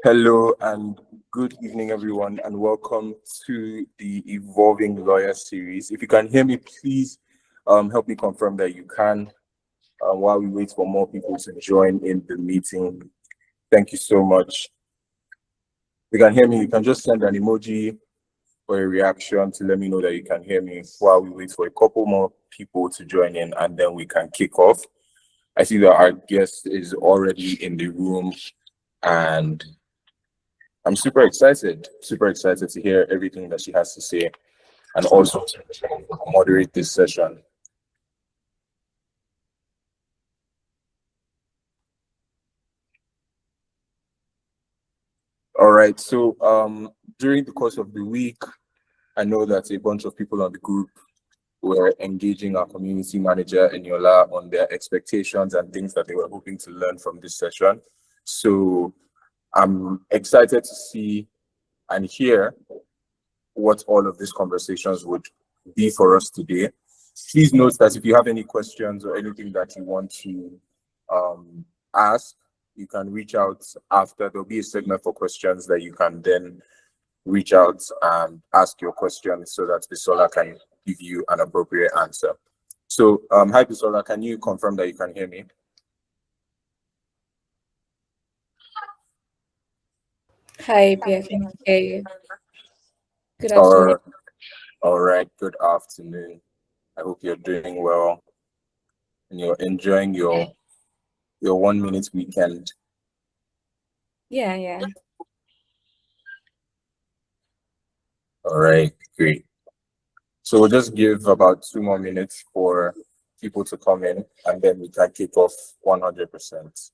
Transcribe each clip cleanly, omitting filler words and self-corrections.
Hello and good evening, everyone, and welcome to the Evolving Lawyer series. If you can hear me, please help me confirm that you can while we wait for more people to join in the meeting. Thank you so much. If you can hear me, you can just send an emoji or a reaction to let me know that you can hear me while we wait for a couple more people to join in, and then we can kick off. I see that our guest is already in the room, and I'm super excited to hear everything that she has to say and also to moderate this session. All right, so during the course of the week, I know that a bunch of people on the group were engaging our community manager, Eniola, on their expectations and things that they were hoping to learn from this session. So I'm excited to see and hear what all of these conversations would be for us today. Please note that if you have any questions or anything that you want to ask, you can reach out after. There'll be a segment for questions that you can then reach out and ask your questions so that Bisola can give you an appropriate answer. So, hi Bisola, can you confirm that you can hear me? Hi, Pia, can you hear you? Good Or, afternoon. all right, good afternoon. I hope you're doing well and you're enjoying your 1 minute weekend. Yeah. All right, great. So we'll just give about 2 more minutes for people to come in and then we can kick off 100%.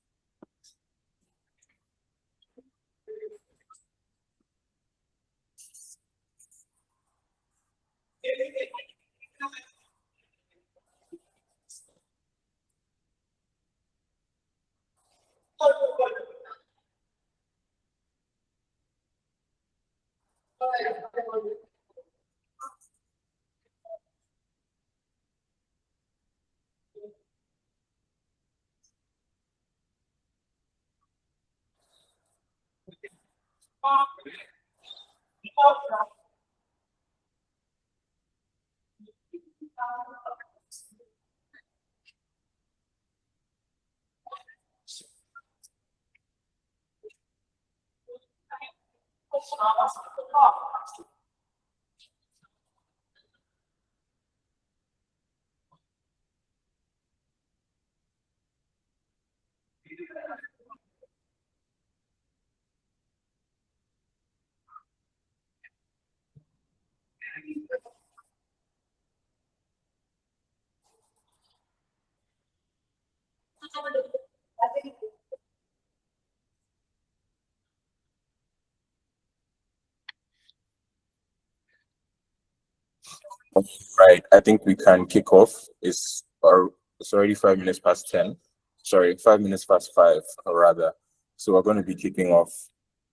Right, I think we can kick off. It's already 5 minutes past 10. Sorry, 5 minutes past five, or rather. So we're going to be kicking off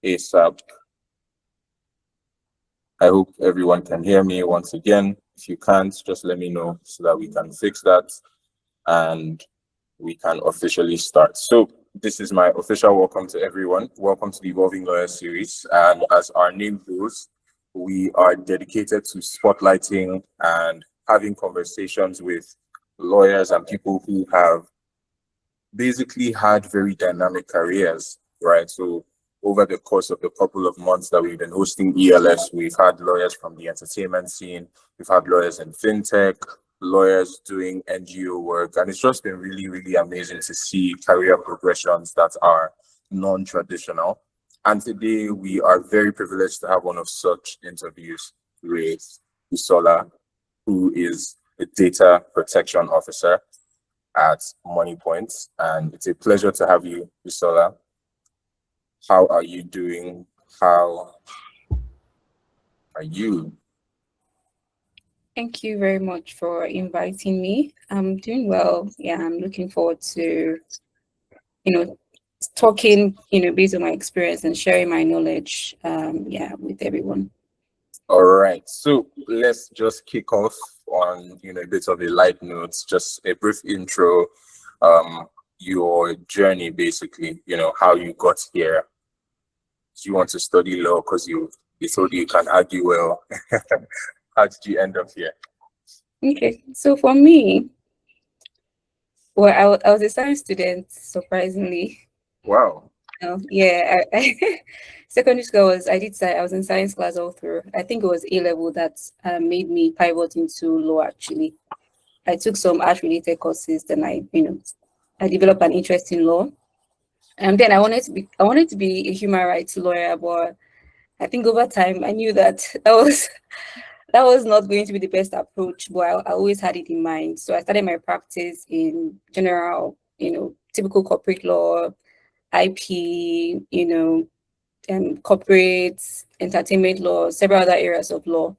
ASAP. I hope everyone can hear me once again. If you can't, just let me know so that we can fix that and we can officially start. So this is my official welcome to everyone. Welcome to the Evolving Lawyer series. And as our name goes, we are dedicated to spotlighting and having conversations with lawyers and people who have basically had very dynamic careers, right? So over the course of the couple of months that we've been hosting ELS, we've had lawyers from the entertainment scene, we've had lawyers in fintech, lawyers doing NGO work, and it's just been really, really amazing to see career progressions that are non-traditional. And today we are very privileged to have one of such interviews with Bisola, who is a data protection officer at Money Points, and it's a pleasure to have you, Bisola. How are you doing? How are you? Thank you very much for inviting me. I'm doing well. Yeah, I'm looking forward to, talking, based on my experience and sharing my knowledge, with everyone. All right, so let's just kick off on a bit of a light note, just a brief intro, your journey basically, how you got here. Do you want to study law because you thought you can argue well? How did you end up here? Okay, so for me, well, I was a science student, surprisingly. Wow. Yeah, secondary school I did say I was in science class all through. I think it was A level that made me pivot into law actually. I took some art related courses, then I developed an interest in law. And then I wanted to be a human rights lawyer, but I think over time I knew that that was not going to be the best approach, but I always had it in mind. So I started my practice in general, typical corporate law, IP, corporate, entertainment law, several other areas of law.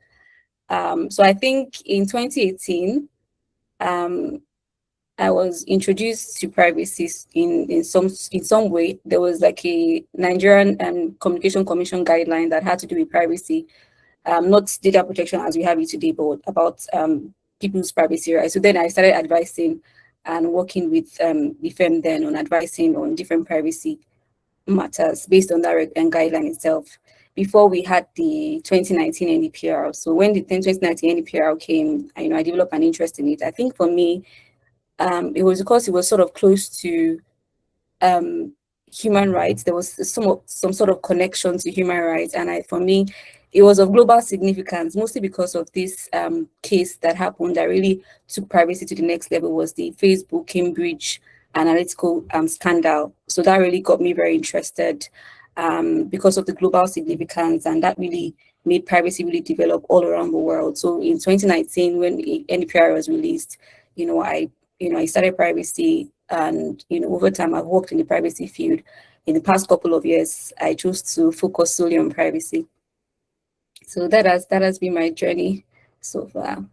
So I think in 2018, um, I was introduced to privacy in some way. There was like a Nigerian Communication Commission guideline that had to do with privacy, not data protection as we have it today, but about people's privacy rights. So then I started advising and working with the firm then on advising on different privacy matters based on that guideline itself. Before we had the 2019 NDPR. So when the 2019 NDPR came, I developed an interest in it. I think for me, it was because it was sort of close to um, human rights. There was some sort of connection to human rights, and for me, it was of global significance, mostly because of this case that happened that really took privacy to the next level. Was the Facebook Cambridge Analytical scandal. So that really got me very interested because of the global significance, and that really made privacy really develop all around the world. So in 2019, when the NPR was released, I started privacy, and over time I've worked in the privacy field. In the past couple of years, I chose to focus solely on privacy. So that has been my journey so far.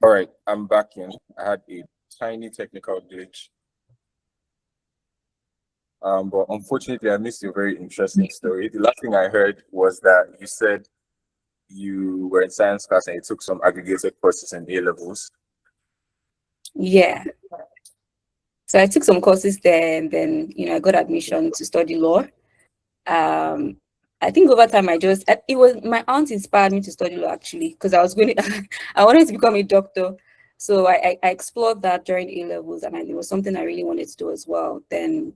All right, I'm back in. I had a tiny technical glitch. But unfortunately, I missed your very interesting story. The last thing I heard was that you said you were in science class and you took some aggregated courses in A levels. Yeah. So I took some courses there, and then I got admission to study law. Um, I think over time it was my aunt inspired me to study law actually, because I was going to I wanted to become a doctor. So I explored that during A levels, and it was something I really wanted to do as well. Then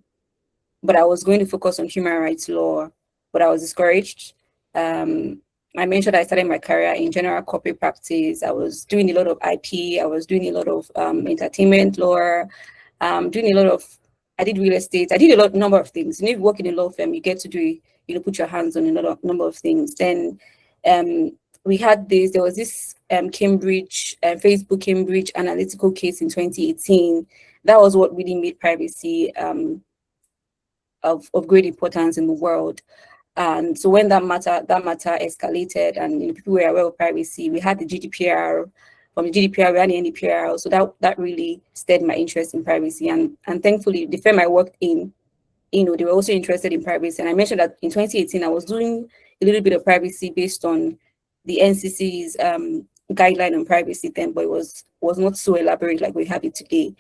but I was going to focus on human rights law, but I was discouraged. Um, I mentioned I started my career in general corporate practice. I was doing a lot of IP. I was doing a lot of entertainment law, doing a lot of. I did real estate. I did a number of things. If you work in a law firm, you get to do, put your hands on a number of things. Then um, we had this. There was this Cambridge, Facebook Cambridge analytical case in 2018. That was what really made privacy of great importance in the world. And so when that matter escalated, and people were aware of privacy, we had the GDPR. From the GDPR, we had the NDPR. So that really stirred my interest in privacy. And thankfully, the firm I worked in, they were also interested in privacy. And I mentioned that in 2018, I was doing a little bit of privacy based on the NCC's guideline on privacy then, but it was not so elaborate like we have it today.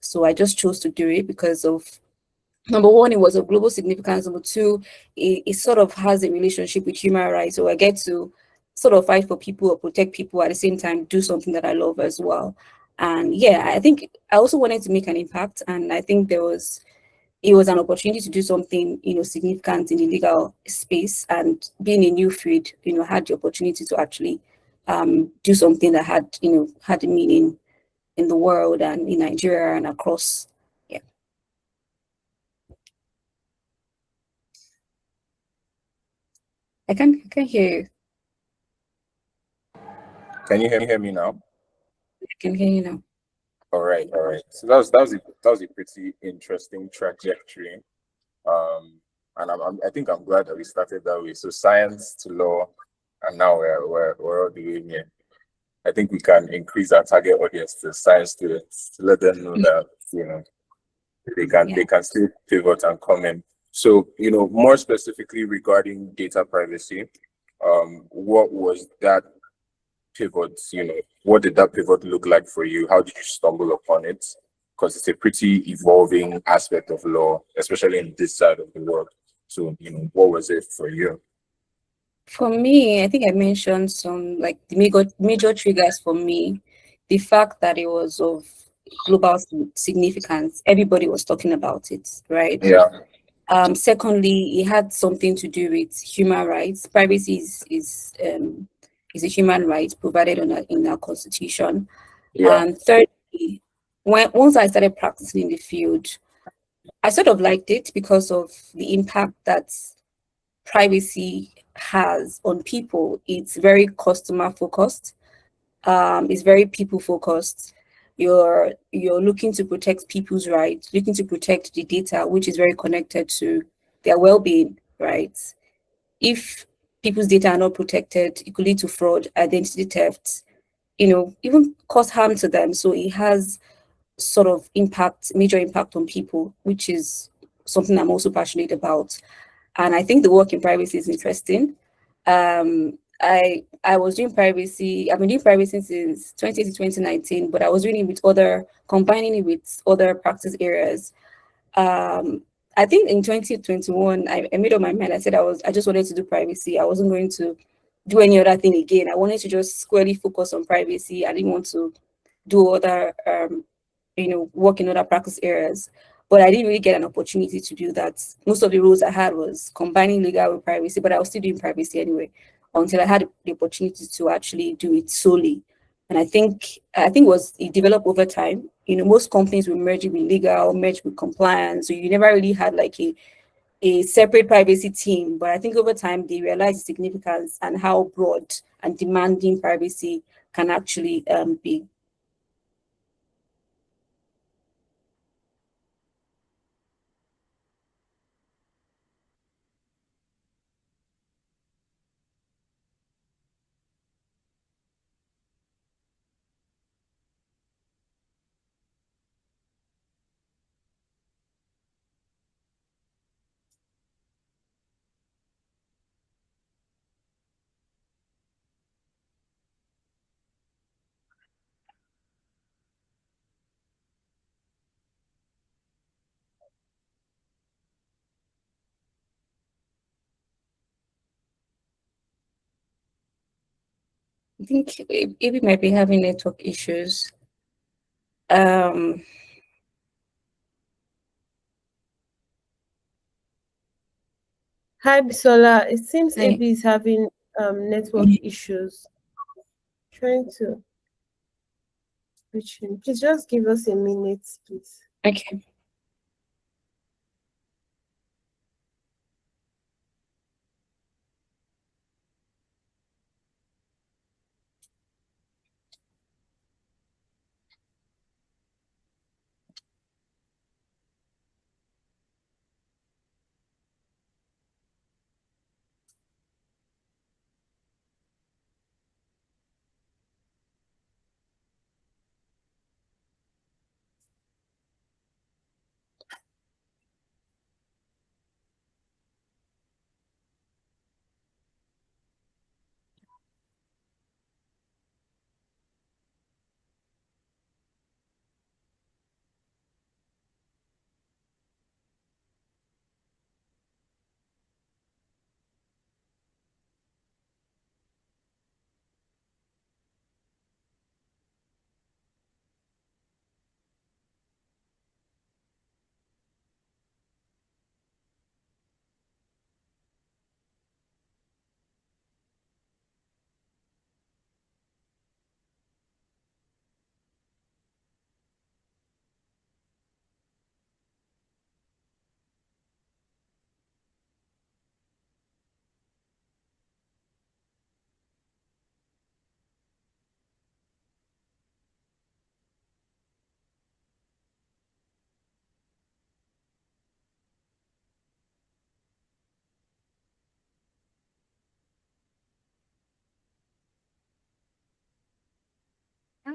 So I just chose to do it because of, number one, it was of global significance. Number two, it sort of has a relationship with human rights. So I get to sort of fight for people or protect people at the same time, do something that I love as well. And yeah, I think I also wanted to make an impact. And I think it was an opportunity to do something, significant in the legal space, and being a new field, had the opportunity to actually do something that had a meaning in the world and in Nigeria and across. Yeah. I can hear you. Can you hear me now? I can hear you now. All right, all right. So that was a pretty interesting trajectory. And I think I'm glad that we started that way. So science to law, and now we're all the way here. I think we can increase our target audience to science students to let them know that they Yeah. can still pivot and come in. So more specifically regarding data privacy, what was that pivot? What did that pivot look like for you? How did you stumble upon it? Because it's a pretty evolving aspect of law, especially in this side of the world. So what was it for you? For me, I think I mentioned some like the major triggers for me. The fact that it was of global significance. Everybody was talking about it, right? Yeah, Secondly, it had something to do with human rights. Privacy is a human right provided in our constitution. yeah, And thirdly, once I started practicing in the field, I sort of liked it because of the impact that privacy has on people. It's very customer focused. It's very people focused. You're looking to protect people's rights, looking to protect the data, which is very connected to their well-being, right? If people's data are not protected, it could lead to fraud, identity theft, even cause harm to them. So it has sort of major impact on people, which is something I'm also passionate about. And I think the work in privacy is interesting. I was doing privacy. I've been doing privacy since 2018 to 2019, but I was doing it with combining it with other practice areas. Um, I think in 2021, I made up my mind. I just wanted to do privacy. I wasn't going to do any other thing again. I wanted to just squarely focus on privacy. I didn't want to do other work in other practice areas. But I didn't really get an opportunity to do that. Most of the roles I had was combining legal with privacy, but I was still doing privacy anyway until I had the opportunity to actually do it solely. And it developed over time. Most companies will merge it with legal, merge with compliance. So you never really had like a separate privacy team. But I think over time they realized the significance and how broad and demanding privacy can actually be. I think maybe might be having network issues. Um, Hi, Bisola. It seems I, AB is having network issues. Trying to reach him. Please just give us a minute, please. okay.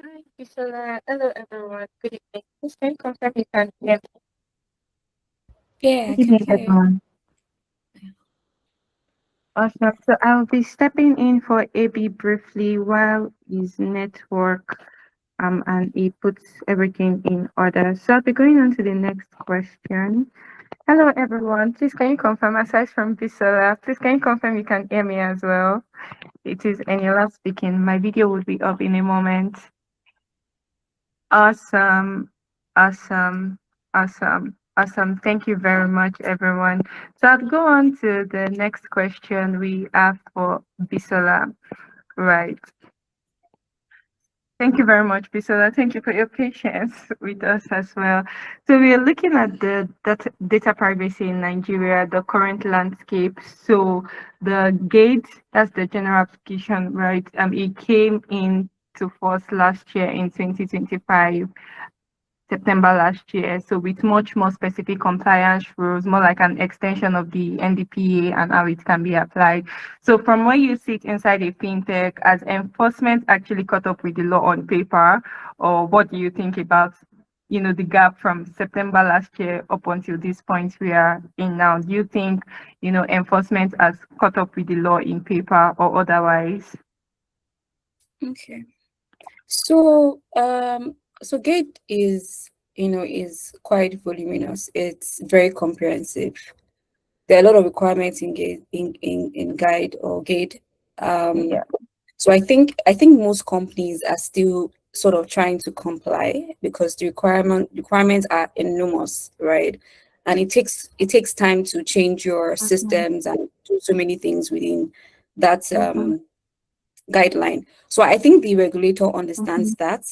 Hi, Bisola. Hello, everyone. Good evening. Please can you confirm you can hear me? Yeah, I Good can evening, hear you. everyone. Awesome. So I'll be stepping in for AB briefly while his network and he puts everything in order. So I'll be going on to the next question. Hello, everyone. Please can you confirm, aside from Bisola, please can you confirm you can hear me as well? It is Eniola speaking. My video will be up in a moment. Awesome, awesome, awesome. Thank you very much, everyone. So I'll go on to the next question we have for Bisola. Right. Thank you very much, Bisola. Thank you for your patience with us as well. So we are looking at the data privacy in Nigeria, the current landscape. So the GATE, that's the general application, right? It came into force last year in 2025. September last year. So with much more specific compliance rules, more like an extension of the NDPA and how it can be applied. So from where you sit inside a fintech, as enforcement actually caught up with the law on paper, or what do you think about, the gap from September last year up until this point we are in now? Do you think, enforcement has caught up with the law in paper or otherwise? Okay. So so GATE is is quite voluminous. It's very comprehensive. There are a lot of requirements in GATE in guide or GATE. Yeah. So I think most companies are still sort of trying to comply because the requirements are enormous, right? And it takes time to change your systems and do so many things within that guideline. So I think the regulator understands that,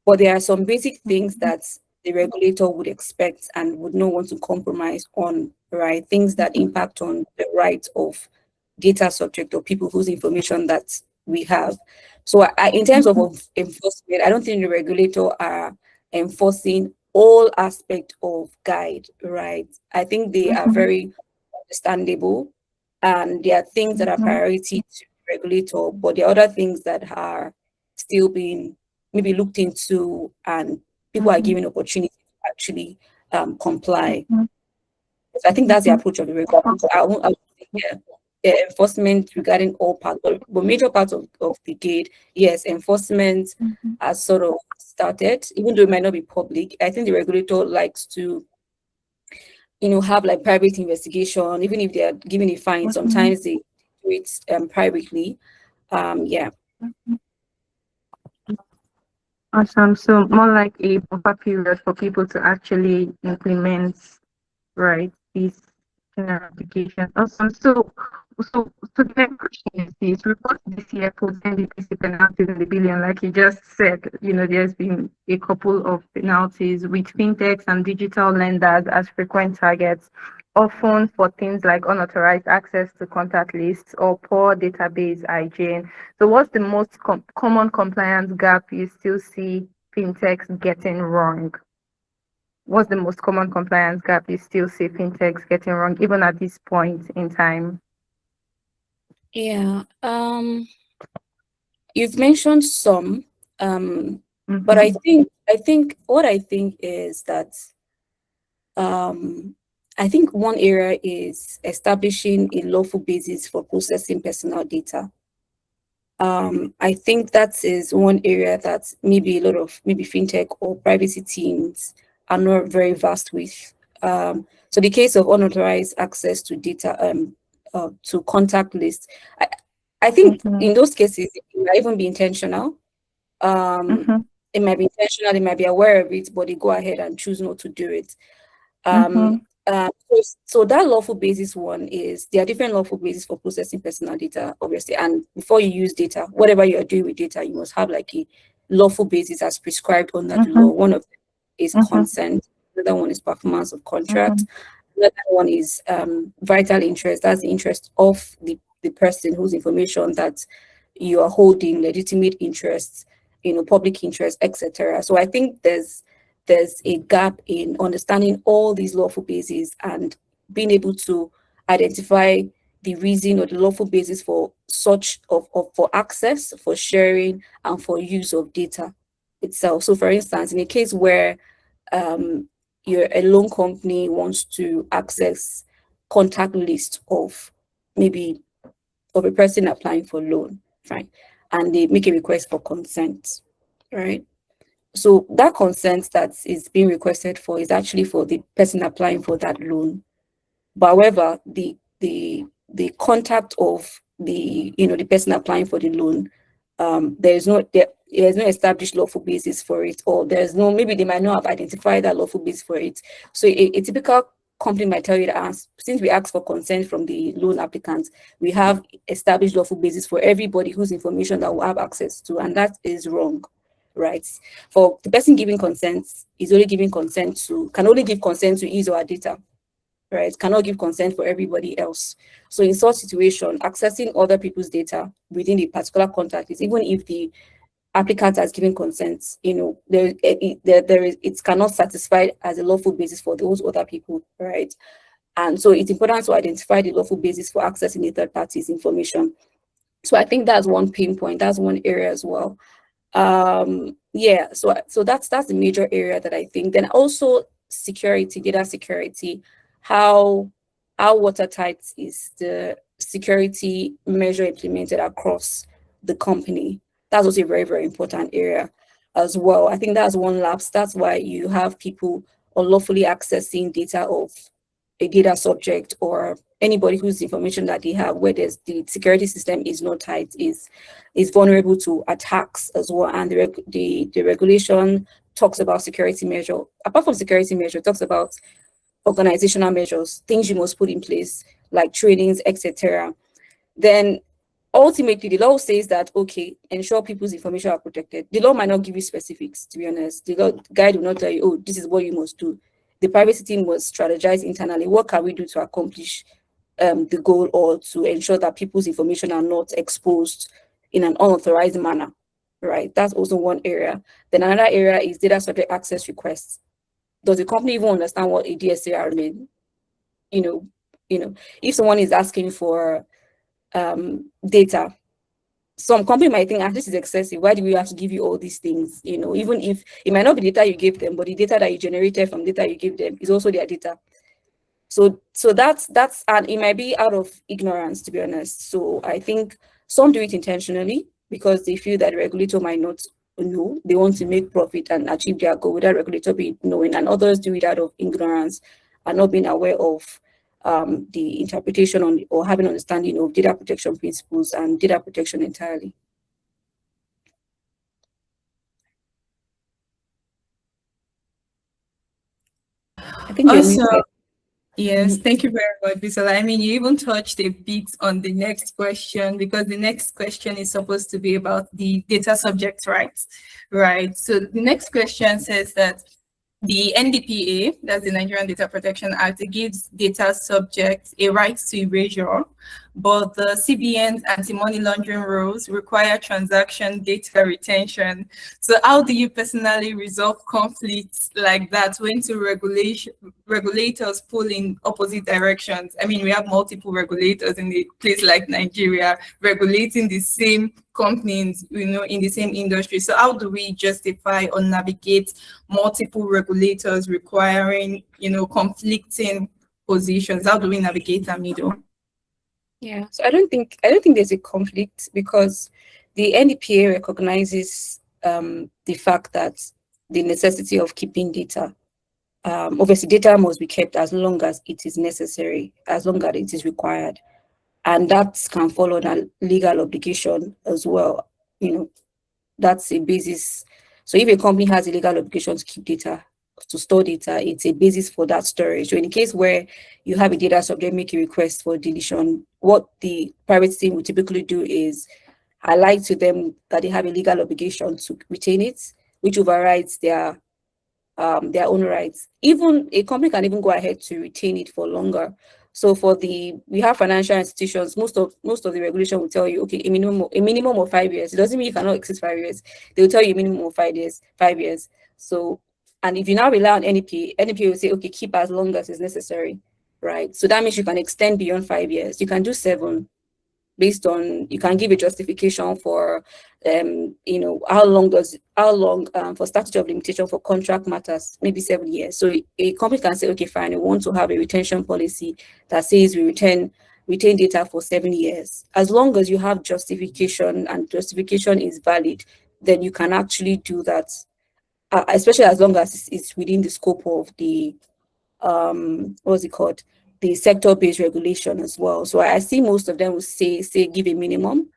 but there are some basic things that the regulator would expect and would not want to compromise on, right? Things that impact on the right of data subject or people whose information that we have. So in terms of enforcement, I don't think the regulator are enforcing all aspect of guide, right? I think they are very understandable, and there are things that are priority to the regulator, but there are other things that are still being maybe looked into, and people are given opportunity to actually comply. So I think that's the approach of the regulator. I won't think enforcement regarding all parts, but major parts of the gate, yes, enforcement has sort of started, even though it might not be public. I think the regulator likes to have like private investigation, even if they are giving a fine, sometimes they do it privately. Yeah. Awesome. So more like a buffer period for people to actually implement, right, this general application. Awesome. So the next question is this: report this year puts NDPC penalties in the billion, like you just said. There's been a couple of penalties with fintechs and digital lenders as frequent targets, often for things like unauthorized access to contact lists or poor database hygiene. So what's the most common compliance gap you still see fintechs getting wrong? What's the most common compliance gap you still see fintechs getting wrong, even at this point in time? Yeah. You've mentioned some, but I think what I think is that I think one area is establishing a lawful basis for processing personal data. I think that is one area that maybe a lot of maybe fintech or privacy teams are not very vast with. So the case of unauthorized access to data, to contact lists, I think in those cases it might even be intentional. It might be intentional, they might be aware of it, but they go ahead and choose not to do it. So that lawful basis one is there are different lawful basis for processing personal data, obviously. And before you use data, whatever you are doing with data, you must have like a lawful basis as prescribed under the law. One of them is consent, another one is performance of contract, another one is vital interest. That's the interest of the person whose information that you are holding, legitimate interests, public interest, etc. So I think there's a gap in understanding all these lawful bases and being able to identify the reason or the lawful basis for such for access, for sharing, and for use of data. itself. So for instance, in a case where you're a loan company wants to access contact list of maybe of a person applying for loan, right? And they make a request for consent, right? So that consent that is being requested for is actually for the person applying for that loan. But however, the contact of the person applying for the loan, there's no established lawful basis for it, or there's no, maybe they might not have identified that lawful basis for it. So a typical company might tell you that since we ask for consent from the loan applicant, we have established lawful basis for everybody whose information that we have access to, and that is wrong, right? For the person giving consent is only giving consent to, can only give consent to his or her data, right? Cannot give consent for everybody else. So in such situation, accessing other people's data within a particular contact is, even if the applicant has given consent, it cannot satisfy as a lawful basis for those other people, right? And so it's important to identify the lawful basis for accessing a third party's information. So I think that's one pain point. That's one area as well. Yeah, so that's the major area that I think. Then also security, data security. How watertight is the security measure implemented across the company? That's also a very, very important area as well. I think that's one lapse. That's why you have people unlawfully accessing data of a data subject, or anybody whose information that they have, where the security system is not tight, is vulnerable to attacks as well. And the regulation talks about security measure. Apart from security measure, it talks about organizational measures, things you must put in place, like trainings, etc. Then ultimately, the law says that, okay, ensure people's information are protected. The law might not give you specifics, to be honest. The law guide will not tell you, oh, this is what you must do. The privacy team must strategize internally. What can we do to accomplish the goal, or to ensure that people's information are not exposed in an unauthorized manner, right? That's also one area. Then another area is data subject access requests. Does the company even understand what a DSAR means? If someone is asking for data, some company might think, this is excessive. Why do we have to give you all these things? Even if it might not be data you gave them, but the data that you generated from data you give them is also their data. So that's and it might be out of ignorance, to be honest. So I think some do it intentionally because they feel that the regulator might not know. They want to make profit and achieve their goal without regulator being knowing, and others do it out of ignorance and not being aware of the interpretation or having understanding of data protection principles and data protection entirely. I think you're Also, muted. yes, thank you very much, Bisola. I mean, you even touched a bit on the next question, because the next question is supposed to be about the data subject rights, right? So the next question says that the NDPA, that's the Nigerian Data Protection Act, it gives data subjects a right to erasure, but the CBN's anti-money laundering rules require transaction data retention. So how do you personally resolve conflicts like that when two regulators pull in opposite directions? I mean, we have multiple regulators in a place like Nigeria regulating the same companies, in the same industry. So how do we justify or navigate multiple regulators requiring, conflicting positions? How do we navigate that middle? Yeah, so I don't think there's a conflict, because the NDPA recognizes the fact that the necessity of keeping data. Obviously, data must be kept as long as it is necessary, as long as it is required, and that can follow a legal obligation as well. That's a basis. So if a company has a legal obligation to keep data, to store data, it's a basis for that storage. So in the case where you have a data subject make a request for deletion, what the private team would typically do is highlight to them that they have a legal obligation to retain it, which overrides their own rights. Even a company can even go ahead to retain it for longer. So we have financial institutions, most of the regulation will tell you, okay, a minimum of 5 years. It doesn't mean you cannot exceed 5 years. They'll tell you a minimum of 5 years. So, and if you now rely on NEPA will say, okay, keep as long as is necessary, right? So that means you can extend beyond 5 years. You can do 7, based on, you can give a justification for, how long for statute of limitation for contract matters, maybe 7 years. So a company can say, okay, fine, we want to have a retention policy that says we retain data for 7 years. As long as you have justification and justification is valid, then you can actually do that, especially as long as it's within the scope of the, what's it called? The sector-based regulation as well. So I see most of them will say give a minimum.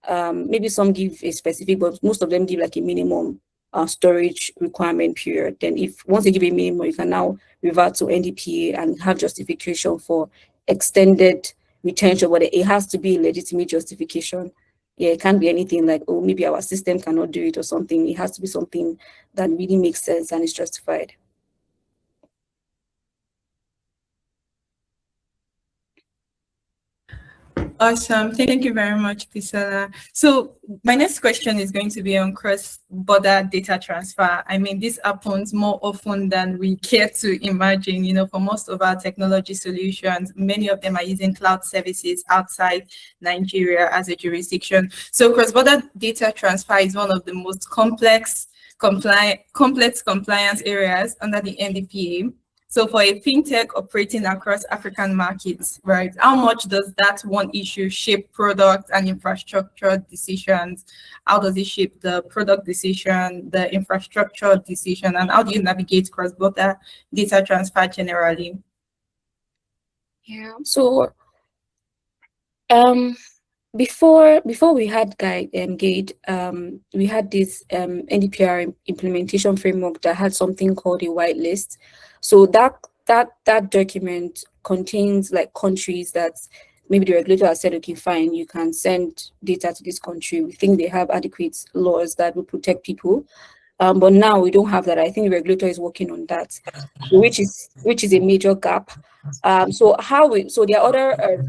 Maybe some give a specific, but most of them give like a minimum storage requirement period. Then once you give a minimum, you can now revert to NDPA and have justification for extended retention, but it has to be a legitimate justification. Yeah, it can't be anything like, oh, maybe our system cannot do it or something. It has to be something that really makes sense and is justified. Awesome. Thank you very much, Bisola. So my next question is going to be on cross-border data transfer. I mean, this happens more often than we care to imagine. You know, for most of our technology solutions, many of them are using cloud services outside Nigeria as a jurisdiction. So cross-border data transfer is one of the most complex compliance areas under the NDPA. So for a fintech operating across African markets, right, how much does that one issue shape product and infrastructure decisions? How does it shape the product decision, the infrastructure decision, and how do you navigate cross-border data transfer generally? Yeah, so before we had GAID, we had this NDPR implementation framework that had something called a whitelist. So that document contains like countries that maybe the regulator has said, okay, fine, you can send data to this country. We think they have adequate laws that will protect people. But now we don't have that. I think the regulator is working on that, which is a major gap. So there are other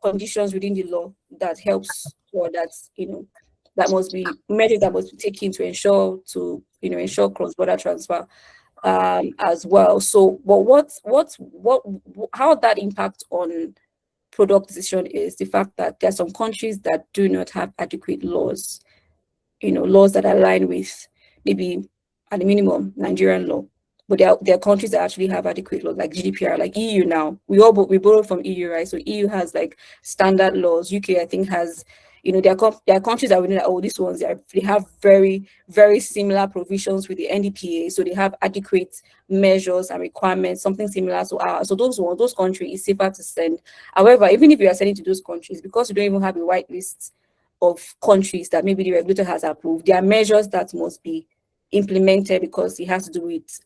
conditions within the law that helps, or that's, that must be measures that must be taken to ensure cross-border transfer as well. So, but how that impacts on product decision is the fact that there are some countries that do not have adequate laws, laws that align with maybe at the minimum Nigerian law. But there are countries that actually have adequate laws, like GDPR, like EU now. We borrow from EU, right? So EU has like standard laws. UK, I think, has, there are countries that we know that, oh, these ones, they have very, very similar provisions with the NDPA. So they have adequate measures and requirements, something similar to ours. So those countries is safer to send. However, even if you are sending to those countries, because we don't even have a white list of countries that maybe the regulator has approved, there are measures that must be implemented because it has to do with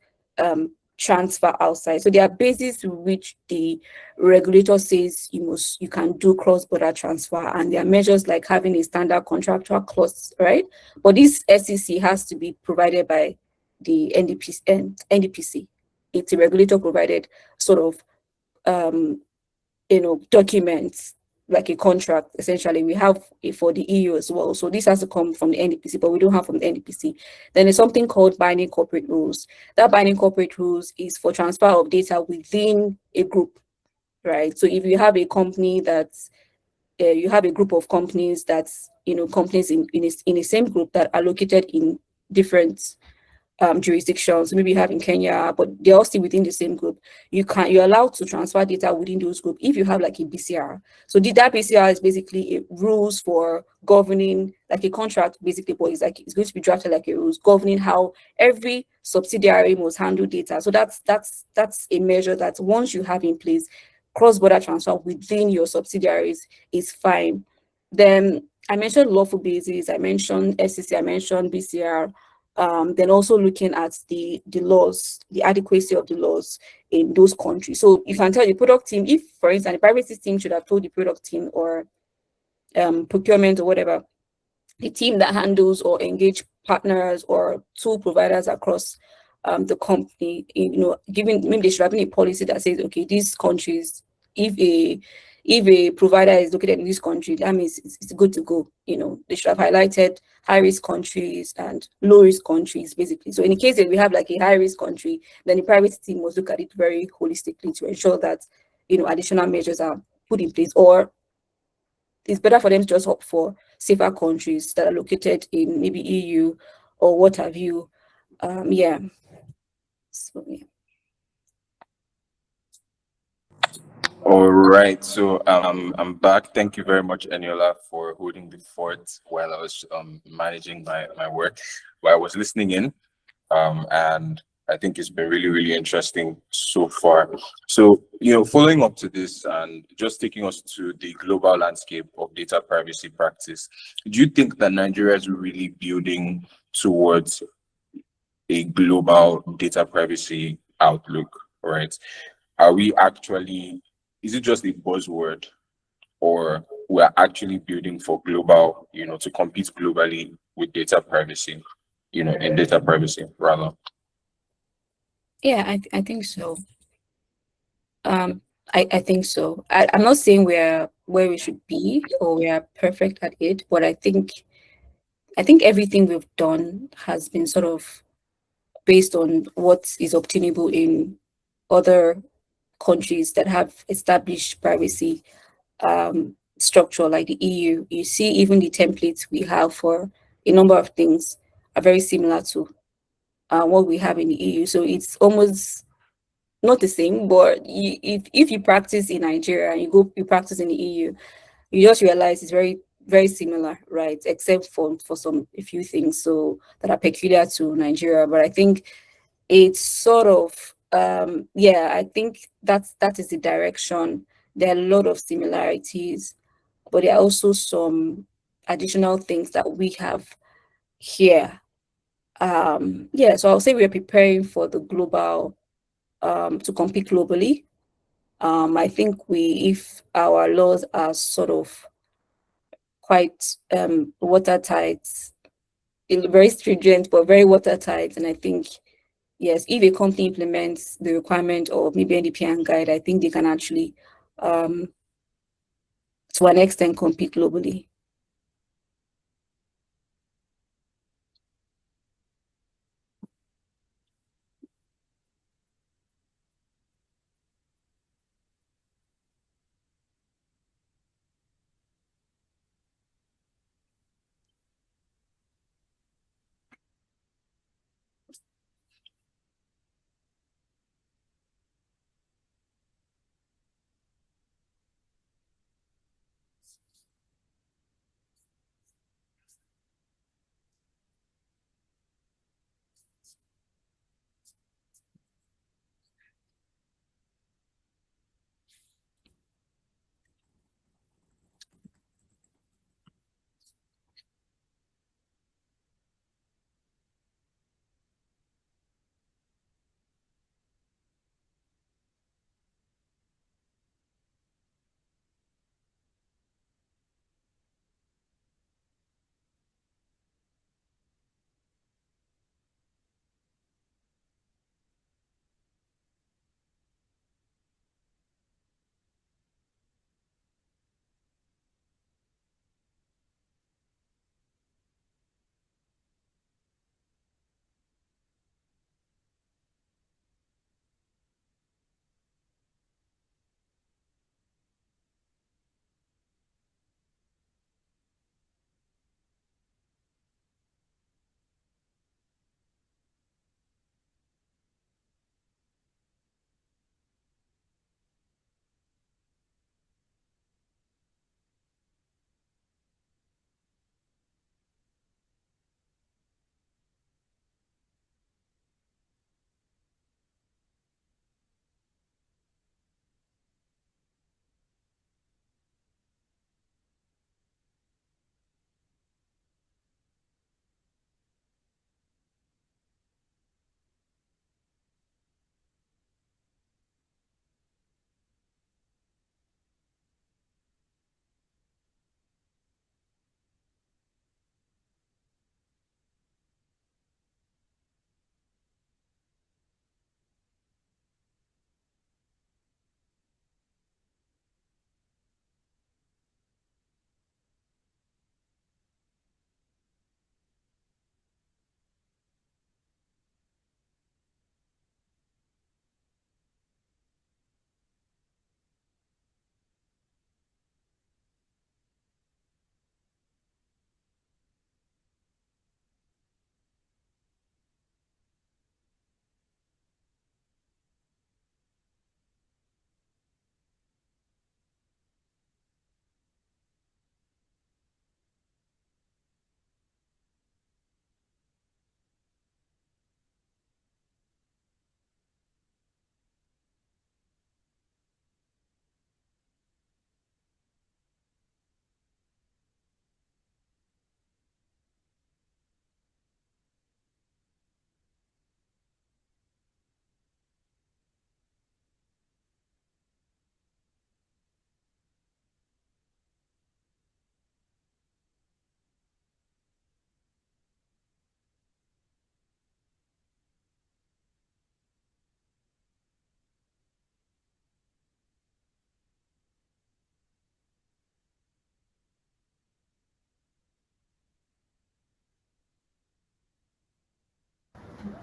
transfer outside. So there are bases which the regulator says you can do cross-border transfer, and there are measures like having a standard contractual clause, right? But this SEC has to be provided by the NDPC. It's a regulator provided sort of documents, like a contract. Essentially, we have it for the EU as well. So this has to come from the NDPC, but we don't have from the NDPC. Then there's something called binding corporate rules. That binding corporate rules is for transfer of data within a group, right? So if you have a company that's, you have a group of companies that's, companies in the same group that are located in different jurisdictions, maybe you have in Kenya, but they're all still within the same group. You're allowed to transfer data within those groups if you have like a BCR. So that BCR is basically rules for governing, like a contract basically, but it's going to be drafted like a rules governing how every subsidiary must handle data. So that's a measure that once you have in place, cross-border transfer within your subsidiaries is fine. Then I mentioned lawful basis, I mentioned SEC, I mentioned BCR. Then also looking at the laws, the adequacy of the laws in those countries. So you can tell the product team, if, for instance, the privacy team should have told the product team or procurement or whatever, the team that handles or engage partners or tool providers across the company, maybe they should have been a policy that says, okay, these countries, if a provider is located in this country, that means it's good to go. They should have highlighted high-risk countries and low-risk countries, basically. So in the case that we have like a high-risk country, then the private team must look at it very holistically to ensure that, additional measures are put in place, or it's better for them to just opt for safer countries that are located in maybe EU or what have you. Yeah. So yeah. All right, so I'm back. Thank you very much, Eniola, for holding the fort while I was managing my work, while I was listening in. And I think it's been really, really interesting so far. So, following up to this and just taking us to the global landscape of data privacy practice, do you think that Nigeria is really building towards a global data privacy outlook, right? Are we actually, is it just a buzzword, or we're actually building for global, to compete globally with data privacy, in data privacy rather? Yeah, I think so. I think so. I'm not saying we're where we should be or we are perfect at it, but I think everything we've done has been sort of based on what is obtainable in other countries that have established privacy structure like the EU. You see, even the templates we have for a number of things are very similar to what we have in the EU. So it's almost not the same, but if you practice in Nigeria and you practice in the EU, you just realize it's very, very similar, right? Except for a few things so that are peculiar to Nigeria. But I think it's sort of yeah, I think that is the direction. There are a lot of similarities, but there are also some additional things that we have here. Yeah, so I'll say we're preparing for the global to compete globally. I think if our laws are sort of quite watertight, very stringent, but very watertight. And I think, yes, if a company implements the requirement of maybe NDPN guide, I think they can actually, to an extent, compete globally.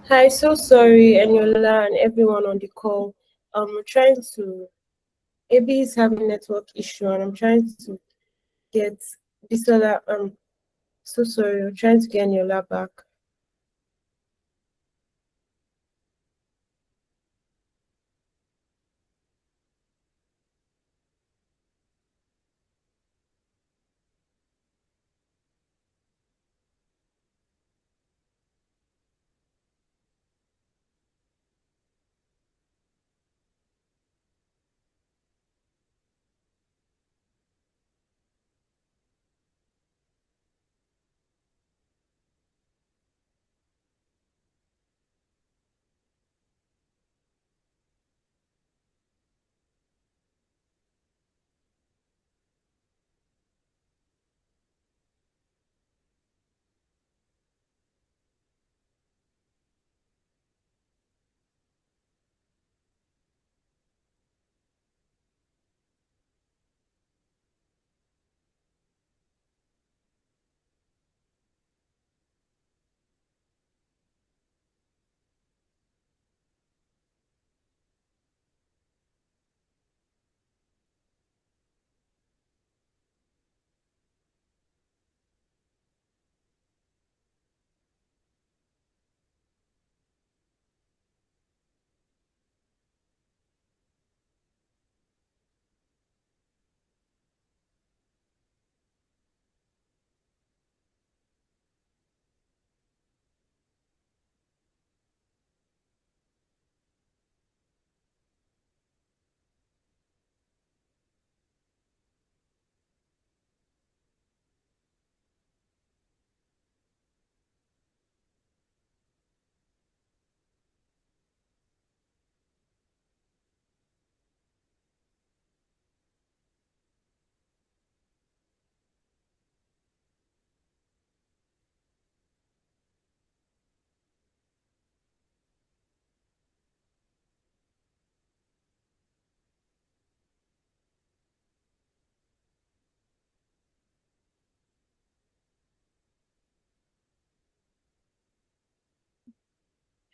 Hi, so sorry, Eniola and everyone on the call. I'm trying to, AB is having network issue, and I'm trying to get Bisola. So sorry, I'm trying to get Eniola back.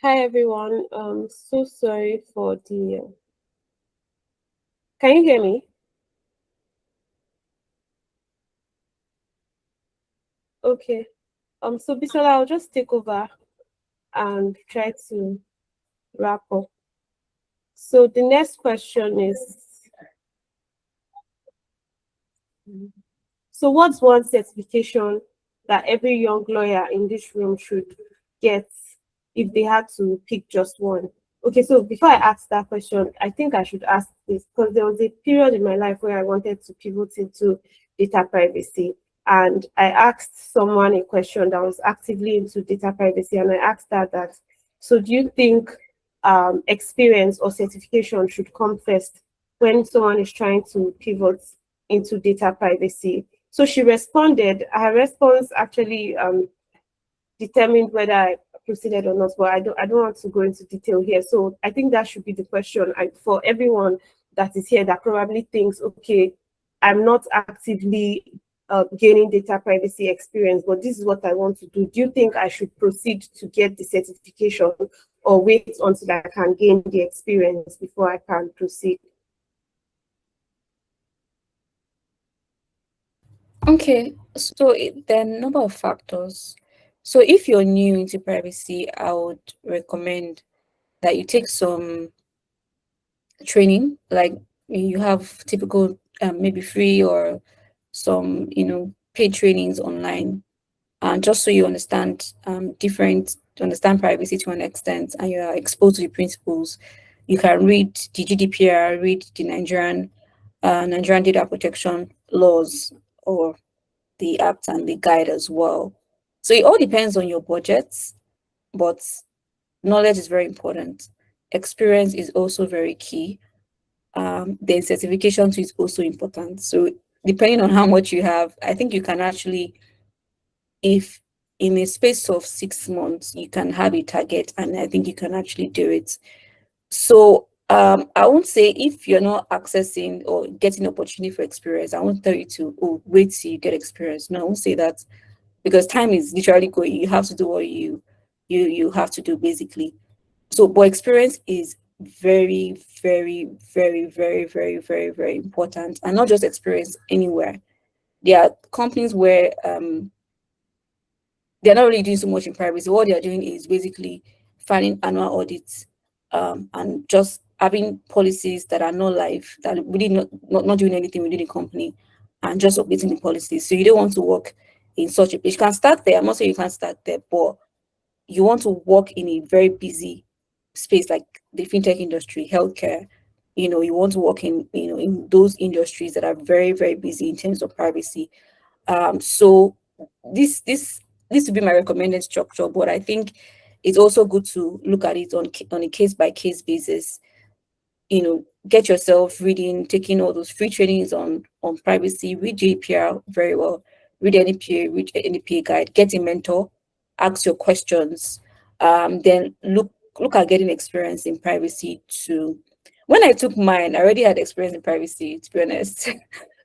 Hi everyone. So sorry for the. Can you hear me? Okay. So Bisola, I'll just take over and try to wrap up. So the next question is, so what's one certification that every young lawyer in this room should get if they had to pick just one? Okay, so before I ask that question, I think I should ask this because there was a period in my life where I wanted to pivot into data privacy. And I asked someone a question that was actively into data privacy, and I asked her that, so do you think experience or certification should come first when someone is trying to pivot into data privacy? So she responded. Her response actually determined whether I proceeded or not, but I don't want to go into detail here. So I think that should be the question for everyone that is here that probably thinks, okay, I'm not actively gaining data privacy experience, but this is what I want to do. Do you think I should proceed to get the certification or wait until I can gain the experience before I can proceed? Okay, so there are a number of factors. So if you're new into privacy, I would recommend that you take some training, like you have typical maybe free or some paid trainings online, and just so you understand different to understand privacy to an extent, and you are exposed to the principles. You can read the GDPR, read the Nigerian data protection laws, or the act and the guide as well. So it all depends on your budgets, but knowledge is very important. Experience is also very key. Then certification too is also important. So depending on how much you have, I think you can actually, if in a space of 6 months, you can have a target, and I think you can actually do it. So I won't say if you're not accessing or getting opportunity for experience, I won't tell you to wait till you get experience. No, I won't say that because time is literally going. You have to do what you you have to do basically. So, but experience is very, very, very, very, very, very, very important, and not just experience anywhere. There are companies where they're not really doing so much in privacy. What they are doing is basically filing annual audits and just having policies that are not live, that really not doing anything within the company, and just updating the policies. So you don't want to work in such a place. You can start there. I'm not saying you can't start there, but you want to work in a very busy space like the fintech industry, healthcare. You want to work in in those industries that are very, very busy in terms of privacy. So this would be my recommended structure, but I think it's also good to look at it on a case by case basis. Get yourself reading, taking all those free trainings on privacy, read GDPR very well, read NDPA guide, get a mentor, ask your questions, then look at getting experience in privacy too. When I took mine, I already had experience in privacy, to be honest.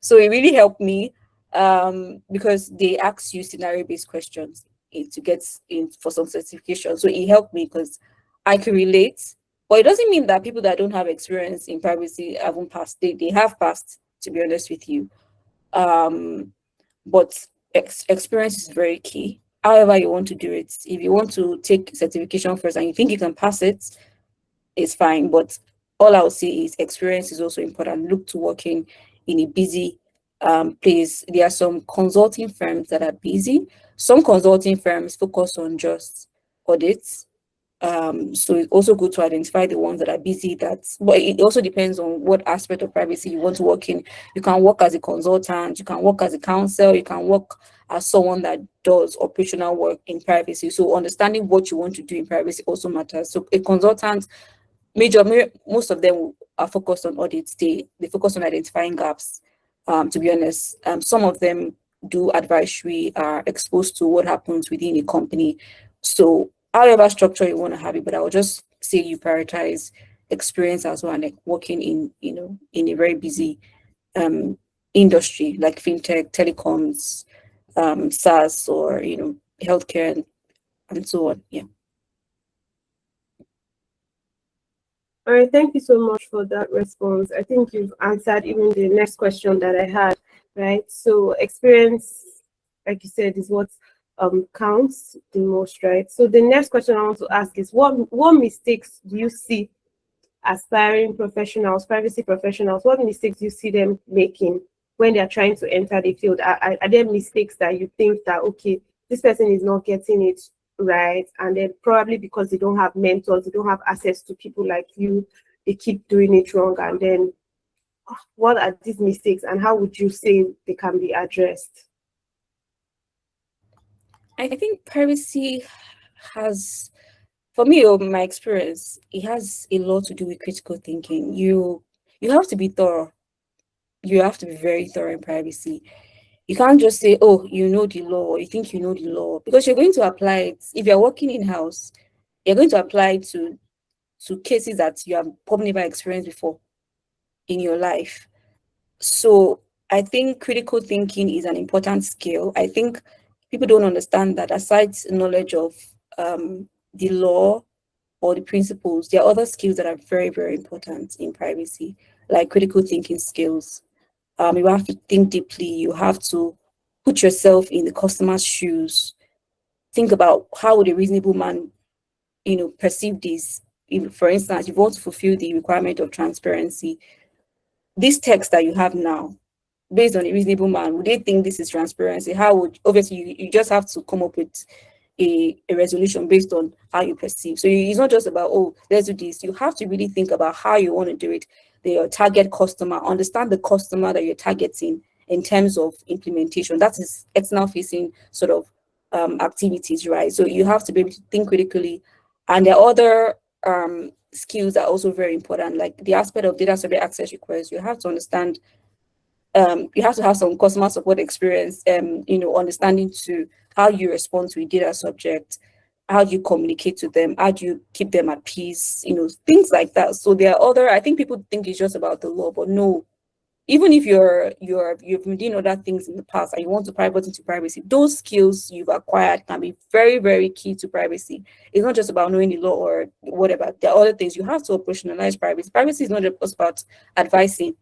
So it really helped me because they ask you scenario-based questions to get in for some certification. So it helped me because I could relate. But it doesn't mean that people that don't have experience in privacy haven't passed. They have passed, to be honest with you. But experience is very key. However you want to do it. If you want to take certification first and you think you can pass it, it's fine. But all I would say is experience is also important. Look to working in a busy place. There are some consulting firms that are busy. Some consulting firms focus on just audits. So it's also good to identify the ones that are busy. But it also depends on what aspect of privacy you want to work in. You can work as a consultant, you can work as a counsel, you can work as someone that does operational work in privacy. So understanding what you want to do in privacy also matters. So a consultant, most of them are focused on audits. They focus on identifying gaps. To be honest, some of them do advisory, are exposed to what happens within a company. So however structure you want to have it, but I would just say you prioritize experience as well, and like working in in a very busy industry like fintech, telecoms, SaaS, or healthcare and so on. Yeah. All right, thank you so much for that response. I think you've answered even the next question that I had, right? So experience, like you said, is what counts the most, right? So the next question I want to ask is what mistakes do you see aspiring professionals, privacy professionals, what mistakes do you see them making when they're trying to enter the field? Are there mistakes that you think that, okay, this person is not getting it right, and then probably because they don't have mentors, they don't have access to people like you, they keep doing it wrong? And then what are these mistakes and how would you say they can be addressed? I think privacy has, for me, or my experience, it has a lot to do with critical thinking. You have to be thorough. You have to be very thorough in privacy. You can't just say, oh, you know the law, or you think you know the law, because you're going to apply it. If you're working in-house, you're going to apply it to cases that you have probably never experienced before in your life. So I think critical thinking is an important skill. I think people don't understand that aside knowledge of the law or the principles, there are other skills that are very, very important in privacy, like critical thinking skills. You have to think deeply. You have to put yourself in the customer's shoes. Think about how would a reasonable man, perceive this. If, for instance, you want to fulfill the requirement of transparency, this text that you have now, based on a reasonable man, would they think this is transparency? How would, obviously you just have to come up with a resolution based on how you perceive. So it's not just about, oh, let's do this. You have to really think about how you want to do it. Your target customer, understand the customer that you're targeting in terms of implementation. That is external facing sort of activities, right? So you have to be able to think critically. And there are other skills that are also very important, like the aspect of data subject access requests. You have to understand, you have to have some customer support experience, understanding to how you respond to a data subject, how do you communicate to them, how do you keep them at peace, things like that. So there are other, I think people think it's just about the law, but no, even if you've been doing other things in the past and you want to pivot into privacy, those skills you've acquired can be very, very key to privacy. It's not just about knowing the law or whatever. There are other things you have to operationalize privacy. Privacy is not just about advising.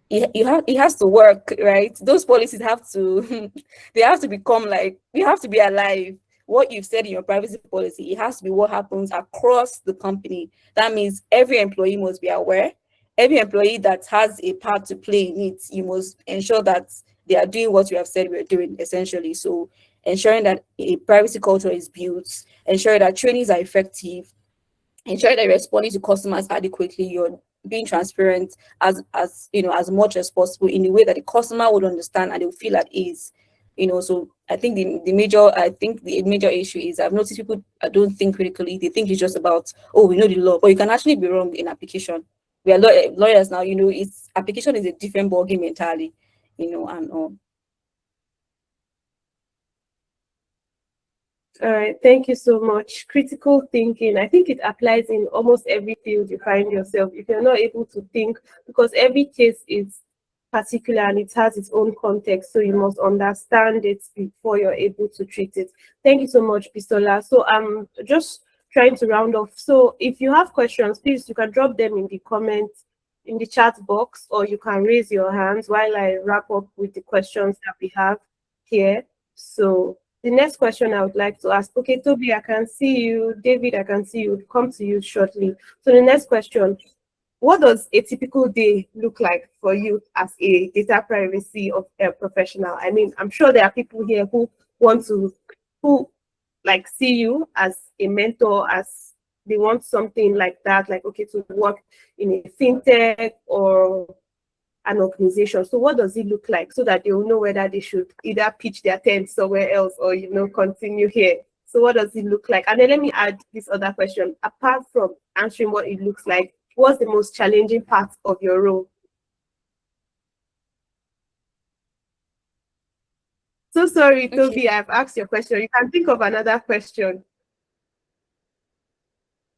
It has to work, right? Those policies have to they have to become like, you have to be alive. What you've said in your privacy policy, it has to be what happens across the company. That means every employee must be aware. Every employee that has a part to play in it, you must ensure that they are doing what you have said we're doing, essentially. So ensuring that a privacy culture is built, ensuring that trainings are effective, ensure that you're responding to customers adequately, you're being transparent as you know, as much as possible in a way that the customer would understand and they'll feel at ease. So I think the major issue is I've noticed people don't think critically. They think it's just about, oh, we know the law, but you can actually be wrong in application. We are lawyers now, it's application is a different ballgame entirely, and all. All right, thank you so much. Critical thinking, I think it applies in almost every field you find yourself. If you're not able to think, because every case is particular and it has its own context, so you must understand it before you're able to treat it. Thank you so much, Bisola. So I'm just trying to round off. So if you have questions, please, you can drop them in the comments, in the chat box, or you can raise your hands while I wrap up with the questions that we have here. So the next question I would like to ask, okay, Toby, I can see you. David, I can see you. We'll come to you shortly. So the next question, what does a typical day look like for you as a data privacy professional? I mean, I'm sure there are people here who like see you as a mentor, as they want something like that, like, okay, to work in a fintech or an organization. So what does it look like so that they will know whether they should either pitch their tent somewhere else or, continue here? So what does it look like? And then let me add this other question. Apart from answering what it looks like, what's the most challenging part of your role? So sorry, Toby, I've asked your question. You can think of another question.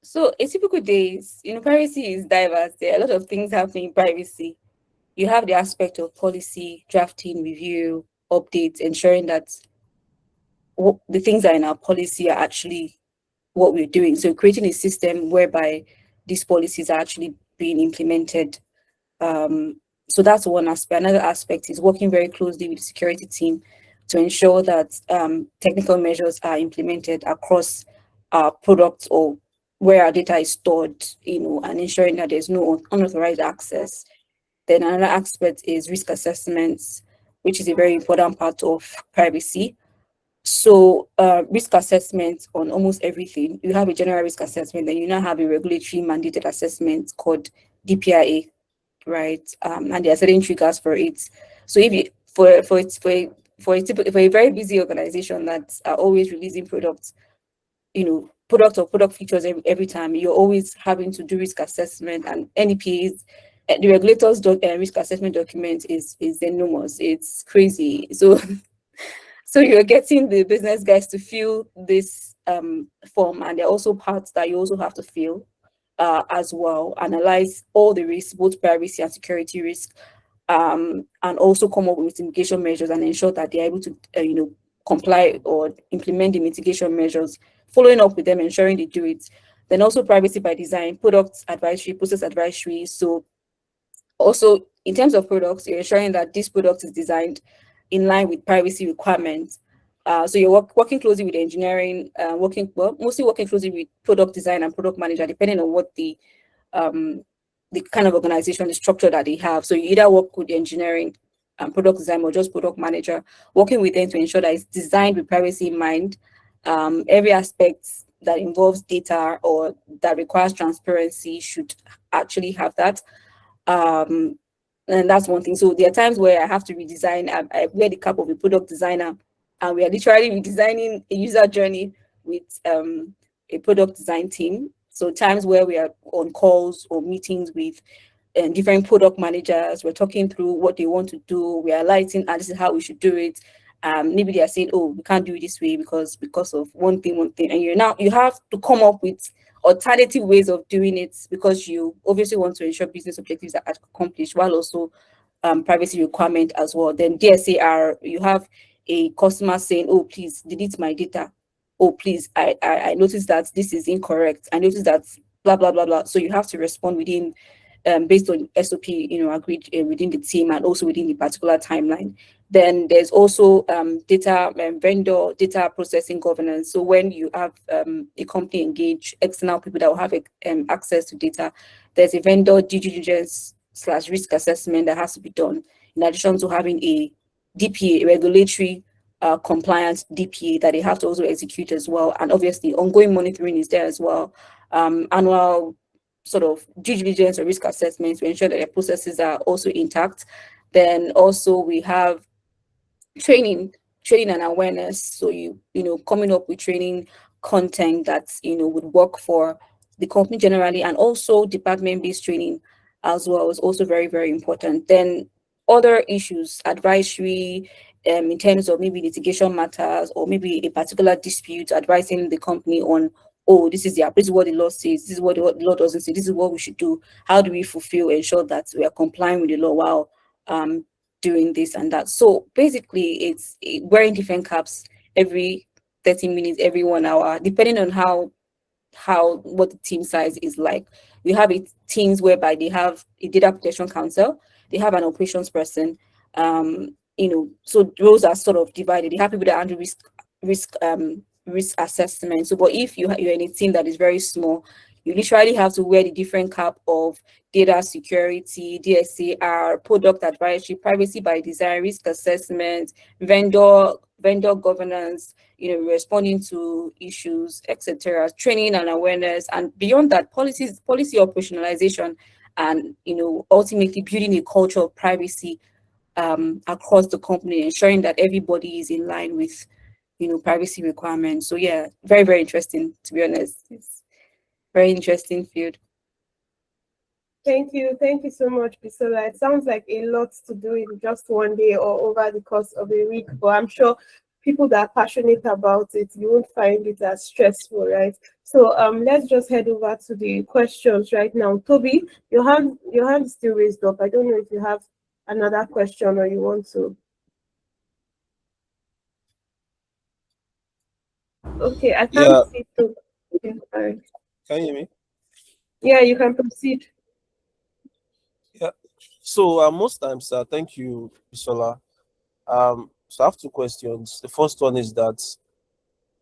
So a typical day is, privacy is diverse. There are a lot of things happening in privacy. You have the aspect of policy, drafting, review, updates, ensuring that the things that are in our policy are actually what we're doing. So creating a system whereby these policies are actually being implemented. So that's one aspect. Another aspect is working very closely with the security team to ensure that technical measures are implemented across our products or where our data is stored, and ensuring that there's no unauthorized access. Then another aspect is risk assessments, which is a very important part of privacy. So risk assessment on almost everything. You have a general risk assessment, then you now have a regulatory mandated assessment called DPIA, right? And there are certain triggers for it. So if you for a very busy organization that are always releasing products, product or product features every time, you're always having to do risk assessment, and NEPs, the regulators' risk assessment document is enormous. It's crazy. So so you're getting the business guys to fill this form, and there are also parts that you also have to fill as well. Analyze all the risks, both privacy and security risk, and also come up with mitigation measures and ensure that they're able to comply or implement the mitigation measures, following up with them, ensuring they do it. Then also privacy by design, product advisory, process advisory. So also in terms of products, you're ensuring that this product is designed in line with privacy requirements. So you're working closely with engineering, mostly working closely with product design and product manager, depending on what the kind of organization, the structure that they have. So you either work with the engineering and product design or just product manager, working with them to ensure that it's designed with privacy in mind. Every aspect that involves data or that requires transparency should actually have that. And that's one thing. So there are times where I have to redesign. I wear the cap of a product designer, and we are literally redesigning a user journey with a product design team. So times where we are on calls or meetings with different product managers, we're talking through what they want to do. We are lighting, and this is how we should do it. Maybe they are saying, "Oh, we can't do it this way because of one thing," and you have to come up with alternative ways of doing it because you obviously want to ensure business objectives are accomplished while also privacy requirement as well. Then DSAR, you have a customer saying, oh, please delete my data. Oh, please, I noticed that this is incorrect. I noticed that blah, blah, blah, blah. So you have to respond within, based on SOP, agreed within the team and also within the particular timeline. Then there's also data vendor data processing governance. So when you have a company engage external people that will have access to data, there's a vendor due diligence / risk assessment that has to be done, in addition to having a DPA, regulatory compliance DPA that they have to also execute as well. And obviously ongoing monitoring is there as well. Annual sort of due diligence or risk assessments to ensure that their processes are also intact. Then also we have training and awareness. So coming up with training content that would work for the company generally, and also department-based training as well is also very, very important. Then other issues, advisory, in terms of maybe litigation matters or maybe a particular dispute, advising the company on, oh, this is what the law says, this is what the law doesn't say, this is what we should do. How do we ensure that we are complying with the law while doing this and that? So basically, it's wearing different caps every 30 minutes, every 1 hour, depending on what the team size is like. We have teams whereby they have a data protection counsel, they have an operations person, so roles are sort of divided. They have people that handle risk assessment. So, but if you're in a team that is very small, you literally have to wear the different cap of data security, DSAR, product advisory, privacy by design, risk assessment, vendor governance, responding to issues, etc., training and awareness, and beyond that, policy operationalization, and ultimately building a culture of privacy across the company, ensuring that everybody is in line with privacy requirements. So yeah, very, very interesting, to be honest. It's very interesting field. Thank you so much, Bisola. It sounds like a lot to do in just one day or over the course of a week, but I'm sure people that are passionate about it, you won't find it as stressful, right? So let's just head over to the questions right now. Toby, your hand is still raised up. I don't know if you have another question or you want to. Okay, I can't see Toby. Okay, sorry. Can you hear me? Yeah, you can proceed. Yeah. So most times, thank you, Bisola. So I have two questions. The first one is that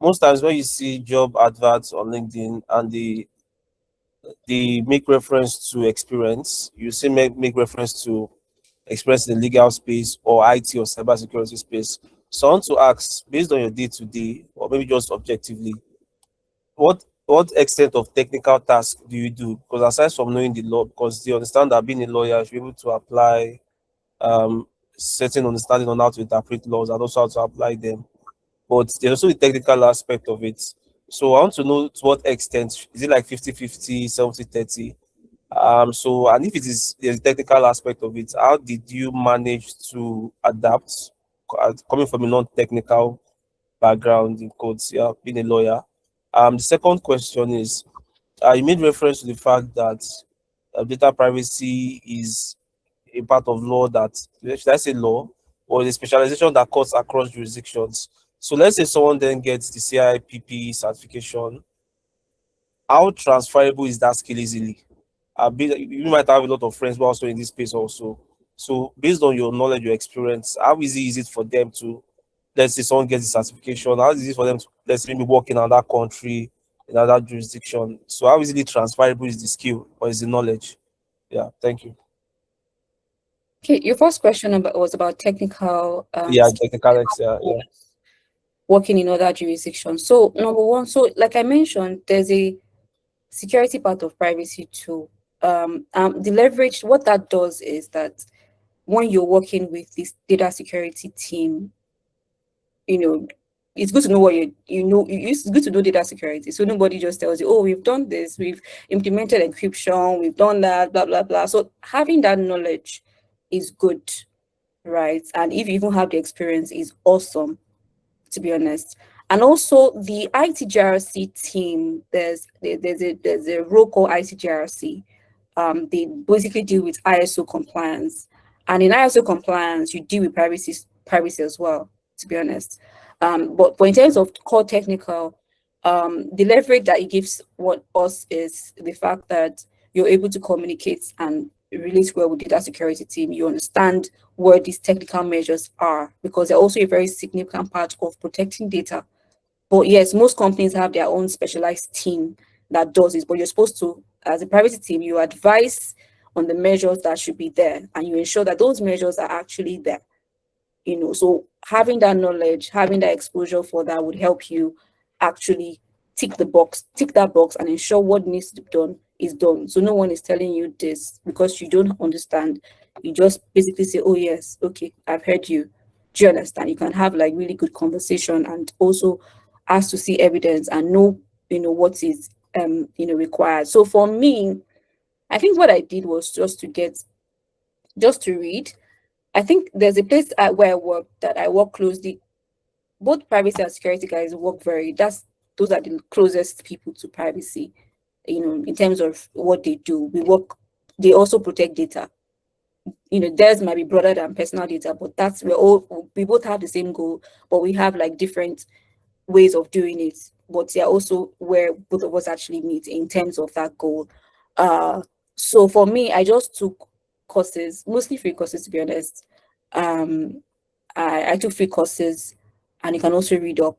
most times when you see job adverts on LinkedIn and they make reference to experience, you see make reference to experience in the legal space or IT or cybersecurity space. So I want to ask, based on your day-to-day, or maybe just objectively, what extent of technical task do you do? Because aside from knowing the law, because you understand that being a lawyer, you should be able to apply certain understanding on how to interpret laws and also how to apply them. But there's also the technical aspect of it. So I want to know to what extent, is it like 50-50, 70-30? So, and if it is the technical aspect of it, how did you manage to adapt, coming from a non-technical background in codes, yeah, being a lawyer? The second question is, you made reference to the fact that data privacy is a part of law that, should I say law, or the specialization that cuts across jurisdictions. So let's say someone then gets the CIPP certification. How transferable is that skill easily? You might have a lot of friends who are also in this space also. So based on your knowledge, your experience, how easy is it for them to, let's say someone gets the certification, how easy is it for them to, let's say, maybe work in another country, in another jurisdiction? So how easily transferable is the skill or is the knowledge? Yeah, thank you. Okay, your first question was about technical technical, yeah. working in other jurisdictions. So number one, so like I mentioned, there's a security part of privacy too. The leverage, what that does is that when you're working with this data security team, it's good to know it's good to know data security. So nobody just tells you, oh, we've done this, we've implemented encryption, we've done that, blah, blah, blah. So having that knowledge is good, right? And if you even have the experience, is awesome, to be honest. And also the ITGRC team, there's a role called ITGRC. They basically deal with ISO compliance. And in ISO compliance, you deal with privacy as well, to be honest. But in terms of core technical, the leverage that it gives us is the fact that you're able to communicate and relate well with data security team. You understand where these technical measures are, because they're also a very significant part of protecting data. But yes, most companies have their own specialized team that does this, but you're supposed to, as a privacy team, you advise on the measures that should be there, and you ensure that those measures are actually there. So having that knowledge, having that exposure for that would help you actually tick that box and ensure what needs to be done is done. So no one is telling you this because you don't understand. You just basically say, oh yes, okay, I've heard you. Do you understand? You can have like really good conversation and also ask to see evidence and know, what is required. So for me, I think what I did was just to read. I think there's a place where I work closely. Both privacy and security guys work those are the closest people to privacy, in terms of what they do. They also protect data. Theirs might be broader than personal data, but we both have the same goal, but we have like different ways of doing it. But they're also where both of us actually meet in terms of that goal. So for me, I just took courses, mostly free courses, to be honest. I took free courses, and you can also read up.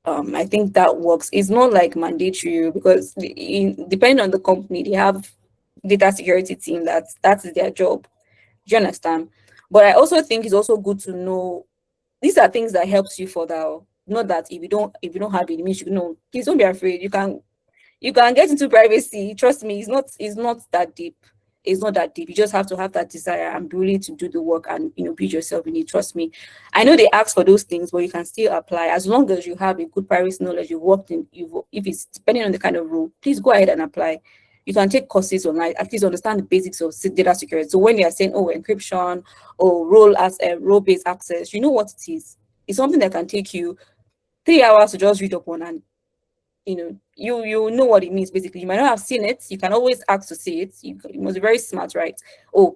I think that works. It's not like mandatory because depending on the company, they have data security team that is their job. Do you understand? But I also think it's also good to know these are things that helps you further. Not that if you don't have it, it means please don't be afraid. You can get into privacy. Trust me, it's not that deep. It's not that deep. You just have to have that desire and be willing to do the work and build yourself in it. Trust me. I know they ask for those things, but you can still apply as long as you have a good privacy knowledge. If it's depending on the kind of role, please go ahead and apply. You can take courses online, at least understand the basics of data security. So when they are saying, encryption or role-based access, you know what it is. It's something that can take you 3 hours to just read up on, and you know what it means. Basically, you might not have seen it. You can always ask to see it. You must be very smart, right?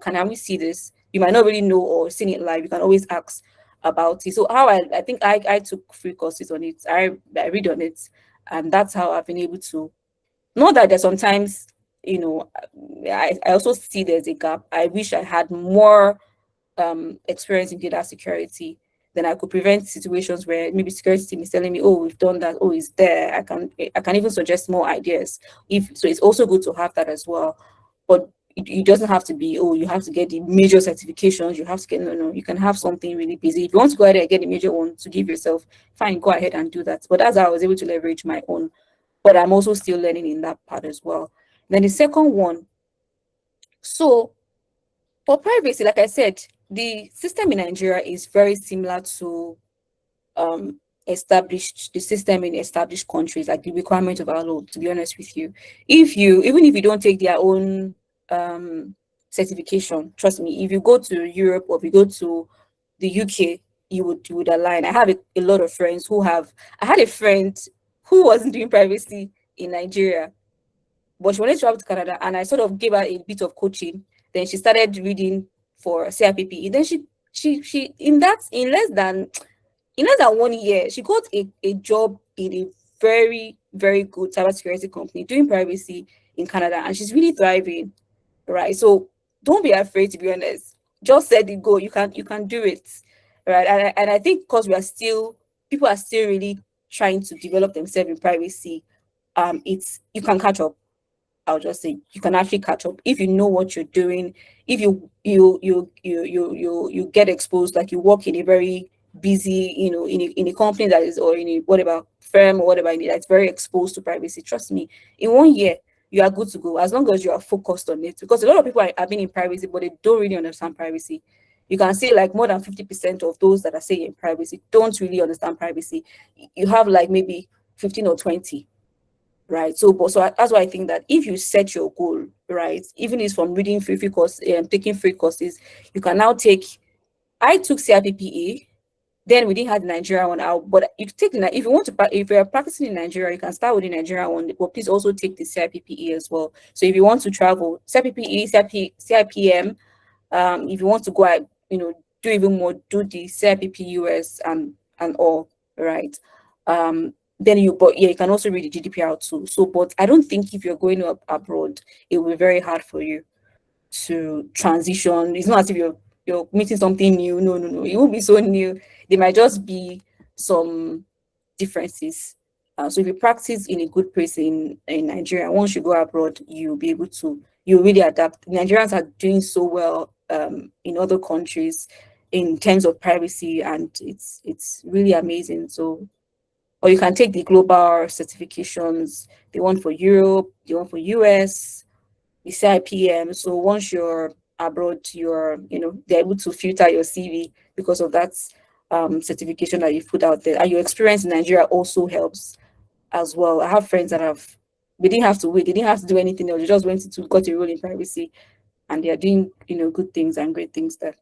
Can we see this? You might not really know or seen it live. You can always ask about it. So how I think I took free courses on it. I read on it, and that's how I've been able to. Not that there's sometimes, I also see there's a gap. I wish I had more experience in data security. Then I could prevent situations where maybe security team is telling me, we've done that, it's there. I can even suggest more ideas. So it's also good to have that as well. But it doesn't have to be, you have to get the major certifications, you have to get, no, you can have something really busy. If you want to go ahead and get the major one to give yourself, fine, go ahead and do that. But that's how I was able to leverage my own. But I'm also still learning in that part as well. Then the second one, so for privacy, like I said, the system in Nigeria is very similar to the system in established countries, like the requirement of our law, to be honest with you. Even if you don't take their own certification, trust me, if you go to Europe or if you go to the UK, you would align. I have a lot of friends I had a friend who wasn't doing privacy in Nigeria, but she wanted to travel to Canada, and I sort of gave her a bit of coaching. Then she started reading for CIPPE. Then she in less than 1 year, she got a job in a very, very good cybersecurity company doing privacy in Canada, and she's really thriving, right? So don't be afraid, to be honest. Just set the goal. You can do it, right? And I think because people are still really trying to develop themselves in privacy, you can catch up. I'll just say you can actually catch up if you know what you're doing. If you get exposed, like you work in a very busy, in a company that is, or in a whatever firm or whatever, that's very exposed to privacy. Trust me, in 1 year you are good to go as long as you are focused on it. Because a lot of people have been in privacy, but they don't really understand privacy. You can say like more than 50% of those that are saying in privacy don't really understand privacy. You have like maybe 15 or 20. Right. So that's why I think that if you set your goal, right, even if it's from reading free courses and taking free courses, you can now I took CIPPE, then we didn't have the Nigerian one out, but you take if you're practicing in Nigeria, you can start with the Nigerian one, but please also take the CIPPE as well. So if you want to travel, CIPPE, CIPM, if you want to go do even more, do the CIPP-US and all, right? Then you can also read the GDPR too. So, but I don't think if you're going abroad, it will be very hard for you to transition. It's not as if you're meeting something new. No, it won't be so new. There might just be some differences. So if you practice in a good place in Nigeria, once you go abroad, you'll be able to really adapt. Nigerians are doing so well in other countries in terms of privacy, and it's really amazing. So, or you can take the global certifications, the one for Europe, the one for US, the CIPM. So once you're abroad, they're able to filter your CV because of that certification that you put out there. And your experience in Nigeria also helps as well. I have friends that they didn't have to wait, they didn't have to do anything else. They just went to got a role in privacy, and they are doing good things and great things there.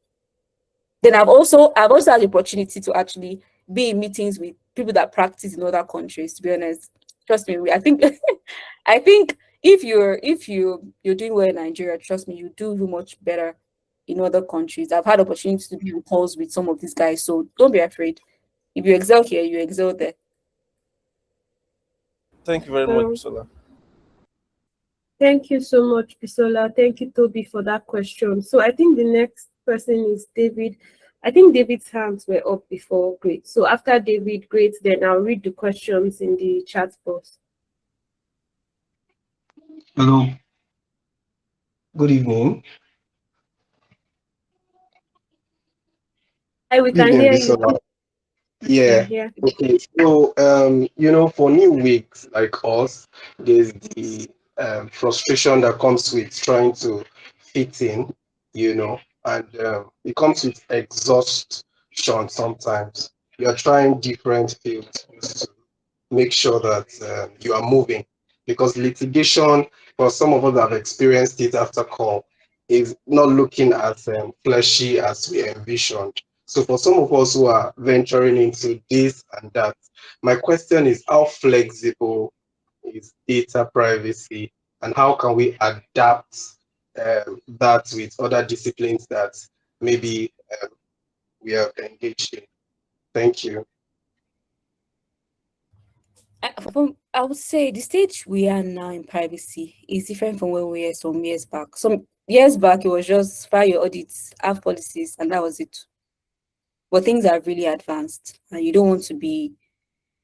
Then I've also had the opportunity to actually be in meetings with people that practice in other countries. To be honest, trust me, I think I think if you're doing well in Nigeria, trust me, you do much better in other countries. I've had opportunities to be on calls with some of these guys, so don't be afraid. If you excel here, you excel there. Thank you very much, Bisola. Thank you so much, Bisola. Thank you, Toby, for that question. So I think the next person is David. I think David's hands were up before. Great. So after David, great. Then I'll read the questions in the chat box. Hello. Good evening. Hi, we can Evening, hear you. Bisola. Yeah. Yeah. Okay. So, for new weeks like us, there's the frustration that comes with trying to fit in, and it comes with exhaustion sometimes. You're trying different fields to make sure that you are moving, because litigation, for some of us that have experienced it after call, is not looking as fleshy as we envisioned. So for some of us who are venturing into this and that, my question is, how flexible is data privacy, and how can we adapt that with other disciplines that maybe we are engaged in? Thank you. I would say the stage we are now in privacy is different from where we were some years back. Some years back, it was just file your audits, have policies, and that was it. But things are really advanced, and you don't want to be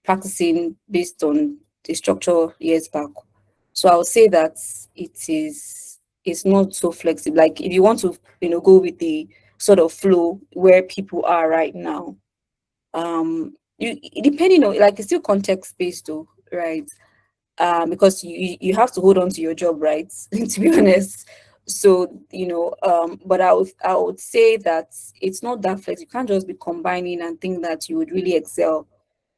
practicing based on the structure years back. So I would say that it's not so flexible. Like if you want to, go with the sort of flow where people are right now, depending on, like, it's still context based though, right? Because you have to hold on to your job, right? To be honest. So but I would say that it's not that flexible. You can't just be combining and think that you would really excel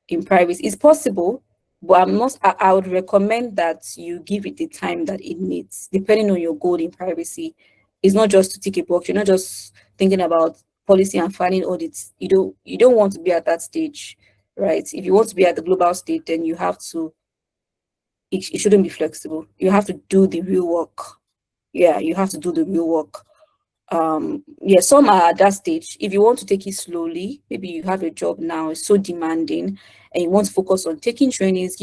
in privacy. It's possible, but I would recommend that you give it the time that it needs, depending on your goal in privacy. It's not just to tick a box. You're not just thinking about policy and filing audits. You don't want to be at that stage, right? If you want to be at the global stage, then you have to, it shouldn't be flexible. You have to do the real work. Yeah, you have to do the real work. Some are at that stage. If you want to take it slowly, maybe you have a job now, it's so demanding, and you want to focus on taking trainings,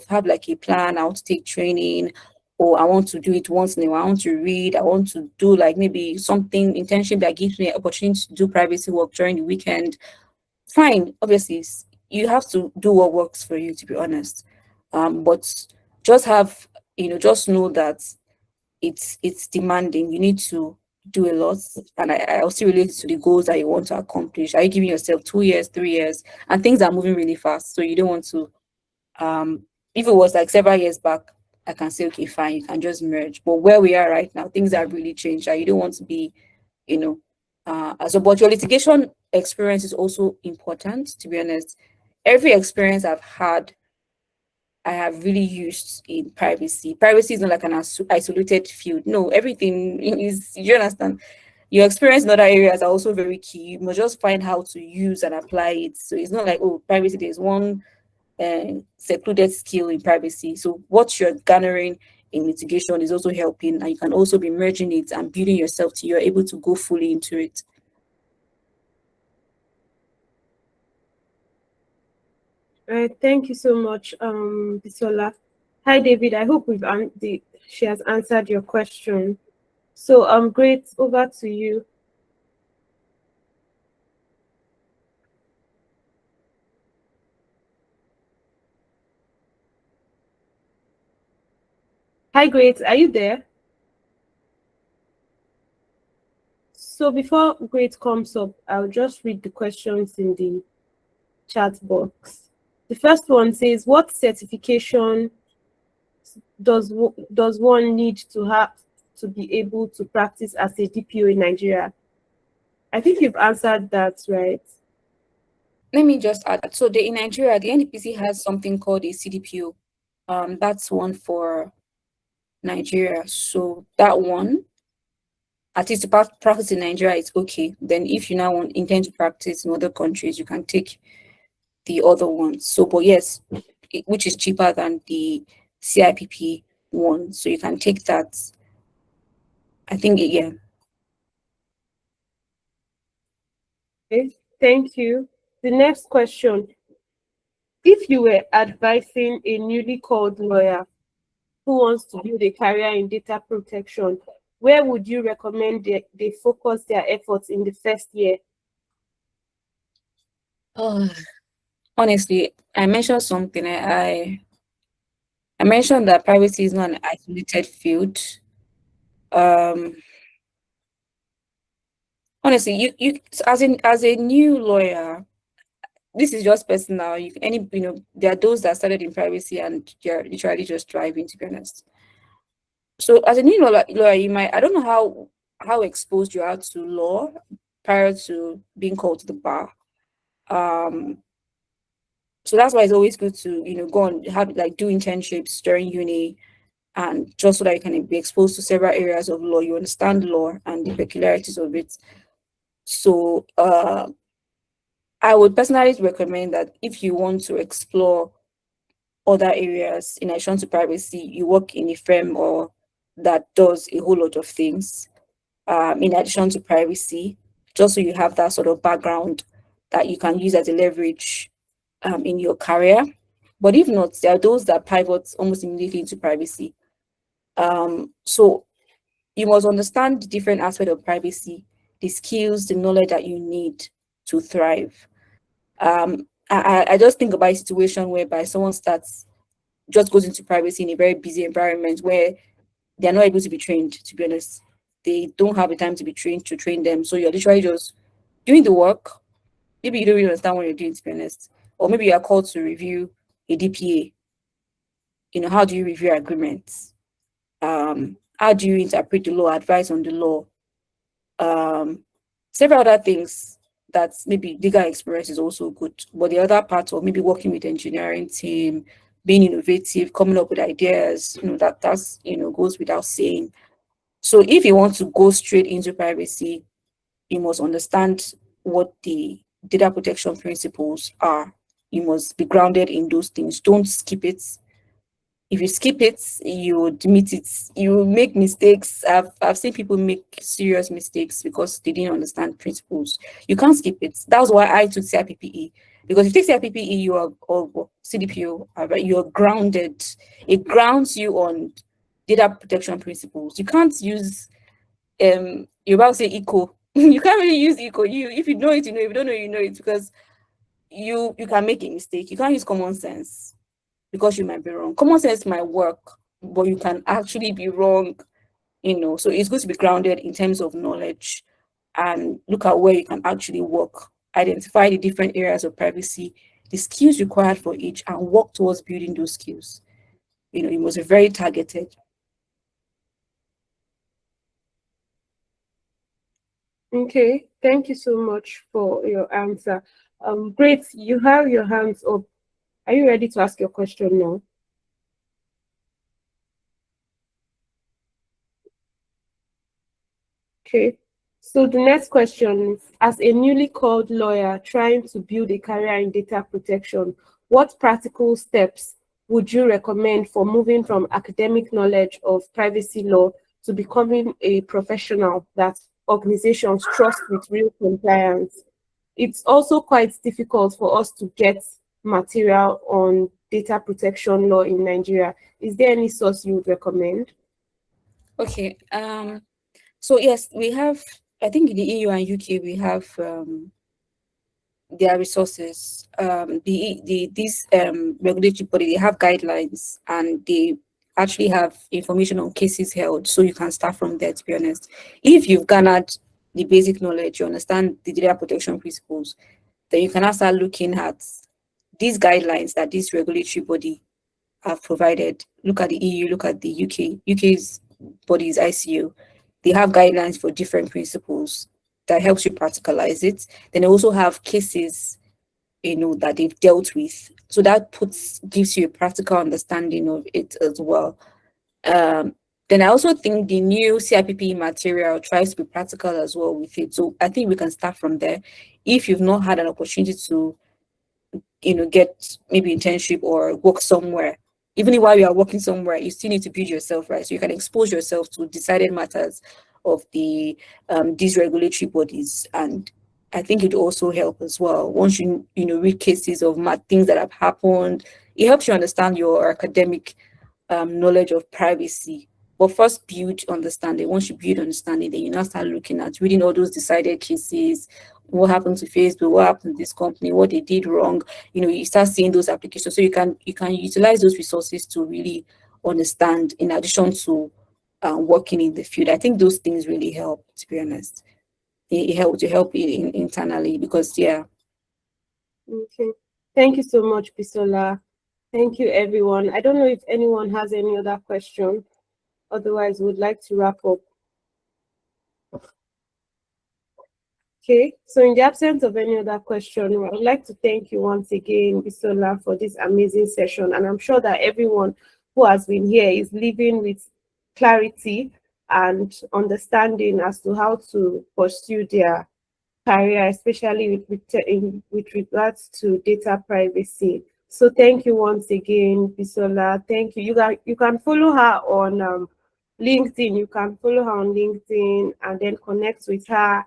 have like a plan, I want to take training, or I want to do it once in a while, I want to read, I want to do like maybe something intention that gives me an opportunity to do privacy work during the weekend. Fine, obviously, you have to do what works for you, to be honest. But just just know that it's demanding. You need to do a lot, and I also relate to the goals that you want to accomplish. Are you giving yourself 2 years, 3 years, and things are moving really fast, so you don't want to if it was like several years back, I can say, okay, fine, you can just merge. But where we are right now, things have really changed, and you don't want to be but your litigation experience is also important, to be honest. Every experience I've had, I have really used in privacy. Privacy is not like an isolated field. No, everything is, you understand? Your experience in other areas are also very key. You must just find how to use and apply it. So it's not like, oh, privacy, there's one secluded skill in privacy. So what you're garnering in litigation is also helping, and you can also be merging it and building yourself till you're able to go fully into it. Thank you so much, Bisola. Hi, David. I hope she has answered your question. So, great. Over to you. Hi, Great. Are you there? So before Great comes up, I'll just read the questions in the chat box. The first one says, what certification does one need to have to be able to practice as a DPO in Nigeria? I think you've answered that, right? Let me just add. So in Nigeria, the NDPC has something called a CDPO. That's one for Nigeria. So that one, at least to practice in Nigeria, it's okay. Then if you now intend to practice in other countries, you can take the other ones. So, but yes, which is cheaper than the CIPP one. So you can take that. I think, yeah. Okay, thank you. The next question. If you were advising a newly called lawyer who wants to build a career in data protection, where would you recommend they focus their efforts in the first year? Honestly, I mentioned something. I mentioned that privacy is not an isolated field. Honestly, you as a new lawyer, this is just personal. There are those that started in privacy and they're literally just driving, to be honest. So as a new lawyer, I don't know how exposed you are to law prior to being called to the bar. So that's why it's always good to, go and have do internships during uni, and just so that you can be exposed to several areas of law, you understand law and the peculiarities of it. So I would personally recommend that if you want to explore other areas in addition to privacy, you work in a firm or that does a whole lot of things in addition to privacy, just so you have that sort of background that you can use as a leverage in your career. But if not, there are those that pivot almost immediately into privacy. So you must understand the different aspects of privacy, the skills, the knowledge that you need to thrive. I just think about a situation whereby someone just goes into privacy in a very busy environment where they're not able to be trained, to be honest. They don't have the time to be trained to train them. So you're literally just doing the work. Maybe you don't really understand what you're doing, to be honest. Or maybe you are called to review a DPA. How do you review agreements? How do you interpret the law, advise on the law? Several other things that maybe legal experience is also good. But the other part of maybe working with the engineering team, being innovative, coming up with ideas, that's goes without saying. So if you want to go straight into privacy, you must understand what the data protection principles are. You must be grounded in those things. Don't skip it. If you skip it, you admit it. You make mistakes. I've seen people make serious mistakes because they didn't understand principles. You can't skip it. That's why I took CIPPE. Because if you take CIPPE, you are, or CDPO, you are grounded. It grounds you on data protection principles. You can't use you're about to say eco. You can't really use eco. If you know it, you know. If you don't know, you know it, because you can make a mistake. You can't use common sense because you might be wrong. Common sense might work, but you can actually be wrong. So it's good to be grounded in terms of knowledge and look at where you can actually work. Identify the different areas of privacy, the skills required for each, and work towards building those skills. You must be very targeted. Okay, thank you so much for your answer. Great, you have your hands up. Are you ready to ask your question now? Okay, so the next question is, as a newly called lawyer trying to build a career in data protection, what practical steps would you recommend for moving from academic knowledge of privacy law to becoming a professional that organizations trust with real compliance? It's also quite difficult for us to get material on data protection law in Nigeria. Is there any source you would recommend? Okay. So yes, we have. I think in the EU and UK we have their resources. These regulatory body, they have guidelines and they actually have information on cases held, so you can start from there. To be honest, if you've garnered the basic knowledge, you understand the data protection principles, then you can now start looking at these guidelines that this regulatory body have provided. Look at the EU, look at the UK. UK's body is ICO. They have guidelines for different principles that helps you practicalize it. Then they also have cases, that they've dealt with. So that gives you a practical understanding of it as well. Then I also think the new CIPP material tries to be practical as well with it. So I think we can start from there. If you've not had an opportunity to, get maybe internship or work somewhere, even while you are working somewhere, you still need to build yourself, right? So you can expose yourself to decided matters of these regulatory bodies, and I think it also help as well. Once you read cases of things that have happened, it helps you understand your academic knowledge of privacy. But first build understanding. Once you build understanding, then you now start looking at reading all those decided cases. What happened to Facebook? What happened to this company? What they did wrong? You start seeing those applications, so you can utilize those resources to really understand. In addition to working in the field, I think those things really help. To be honest, it helps to help internally because yeah. Okay. Thank you so much, Bisola. Thank you, everyone. I don't know if anyone has any other question. Otherwise, we'd like to wrap up. Okay, so in the absence of any other question, I would like to thank you once again, Bisola, for this amazing session. And I'm sure that everyone who has been here is living with clarity and understanding as to how to pursue their career, especially with regards to data privacy. So thank you once again, Bisola. Thank you. You can follow her on LinkedIn. You can follow her on LinkedIn and then connect with her.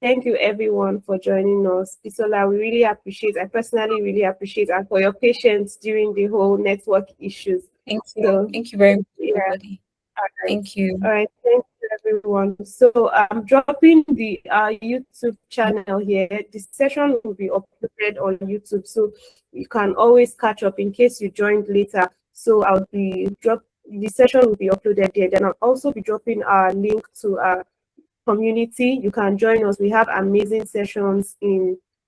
Thank you everyone for joining us. Bisola, we really appreciate, I personally really appreciate, and for your patience during the whole network issues. Thank you. So, Thank you very much, yeah. everybody. All right. Thank you. All right, thank you everyone. So I'm dropping the YouTube channel here. This session will be uploaded on YouTube, so you can always catch up in case you joined later. So the session will be uploaded there. Then I'll also be dropping our link to our community. You can join us. We have amazing sessions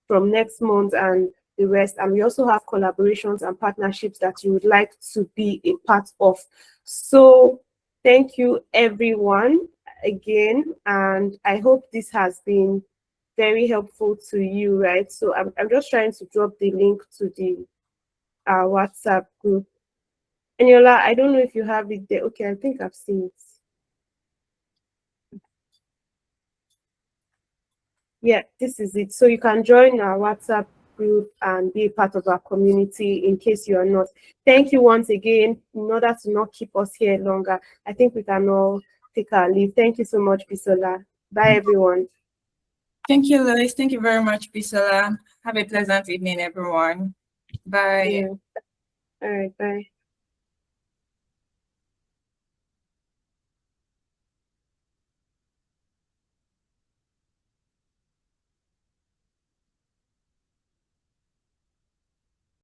from next month and the rest, and we also have collaborations and partnerships that you would like to be a part of. So thank you everyone again, and I hope this has been very helpful to you, right? So I'm just trying to drop the link to the WhatsApp group. Eniola, I don't know if you have it there. Okay, I think I've seen it. Yeah, this is it. So you can join our WhatsApp group and be a part of our community in case you are not. Thank you once again. In order to not keep us here longer, I think we can all take our leave. Thank you so much, Bisola. Bye, everyone. Thank you, Lois. Thank you very much, Bisola. Have a pleasant evening, everyone. Bye. Yeah. All right, bye.